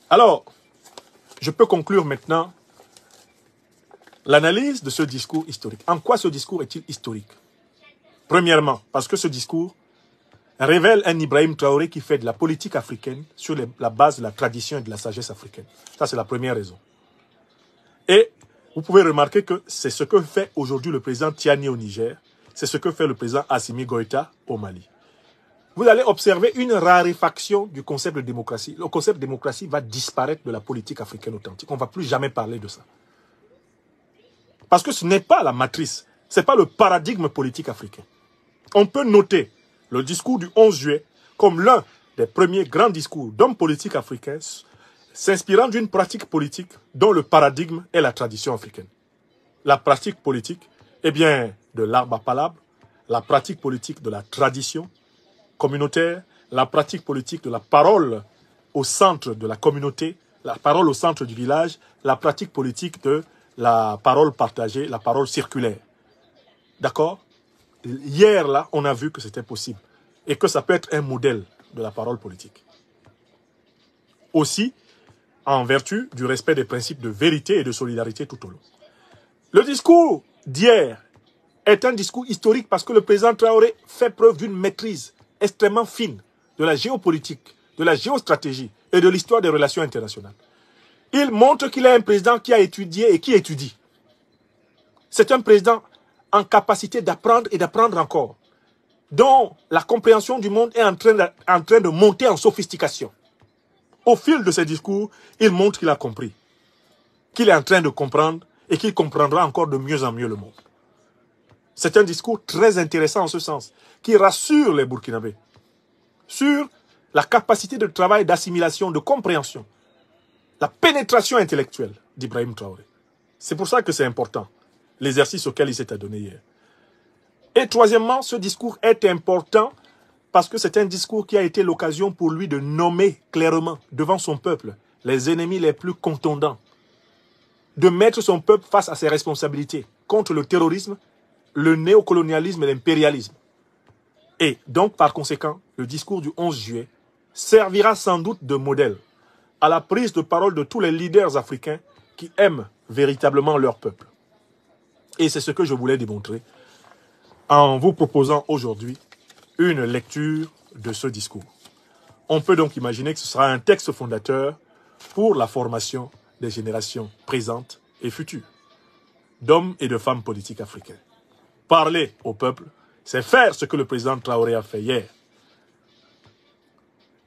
S1: Alors, je peux conclure maintenant l'analyse de ce discours historique. En quoi ce discours est-il historique? Premièrement, parce que ce discours révèle un Ibrahim Traoré qui fait de la politique africaine sur la base de la tradition et de la sagesse africaine. Ça, c'est la première raison. Et vous pouvez remarquer que c'est ce que fait aujourd'hui le président Tiani au Niger, c'est ce que fait le président Assimi Goïta au Mali. Vous allez observer une raréfaction du concept de démocratie. Le concept de démocratie va disparaître de la politique africaine authentique. On ne va plus jamais parler de ça. Parce que ce n'est pas la matrice, ce n'est pas le paradigme politique africain. On peut noter le discours du 11 juillet comme l'un des premiers grands discours d'hommes politiques africains s'inspirant d'une pratique politique dont le paradigme est la tradition africaine. La pratique politique, eh bien, de l'arbre à palabre, la pratique politique de la tradition communautaire, la pratique politique de la parole au centre de la communauté, la parole au centre du village, la pratique politique de la parole partagée, la parole circulaire. D'accord? Hier, là, on a vu que c'était possible et que ça peut être un modèle de la parole politique. Aussi, en vertu du respect des principes de vérité et de solidarité tout au long. Le discours d'hier est un discours historique parce que le président Traoré fait preuve d'une maîtrise extrêmement fine de la géopolitique, de la géostratégie et de l'histoire des relations internationales. Il montre qu'il est un président qui a étudié et qui étudie. C'est un président en capacité d'apprendre et d'apprendre encore, dont la compréhension du monde est en train de monter en sophistication. Au fil de ses discours, il montre qu'il a compris, qu'il est en train de comprendre et qu'il comprendra encore de mieux en mieux le monde. C'est un discours très intéressant en ce sens, qui rassure les Burkinabés sur la capacité de travail, d'assimilation, de compréhension, la pénétration intellectuelle d'Ibrahim Traoré. C'est pour ça que c'est important, l'exercice auquel il s'est adonné hier. Et troisièmement, ce discours est important parce que c'est un discours qui a été l'occasion pour lui de nommer clairement devant son peuple les ennemis les plus contondants, de mettre son peuple face à ses responsabilités contre le terrorisme, le néocolonialisme et l'impérialisme. Et donc, par conséquent, le discours du 11 juillet servira sans doute de modèle à la prise de parole de tous les leaders africains qui aiment véritablement leur peuple. Et c'est ce que je voulais démontrer en vous proposant aujourd'hui une lecture de ce discours. On peut donc imaginer que ce sera un texte fondateur pour la formation des générations présentes et futures, d'hommes et de femmes politiques africains. Parler au peuple, c'est faire ce que le président Traoré a fait hier.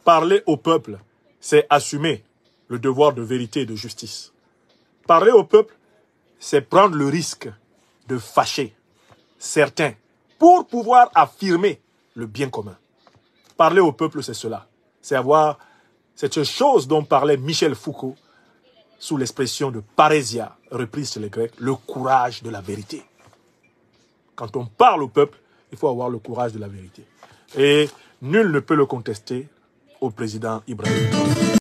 S1: Parler au peuple, c'est assumer le devoir de vérité et de justice. Parler au peuple, c'est prendre le risque de fâcher certains pour pouvoir affirmer le bien commun. Parler au peuple, c'est cela. C'est avoir cette chose dont parlait Michel Foucault sous l'expression de parésia, reprise chez les Grecs, le courage de la vérité. Quand on parle au peuple, il faut avoir le courage de la vérité. Et nul ne peut le contester au président Ibrahim Traoré.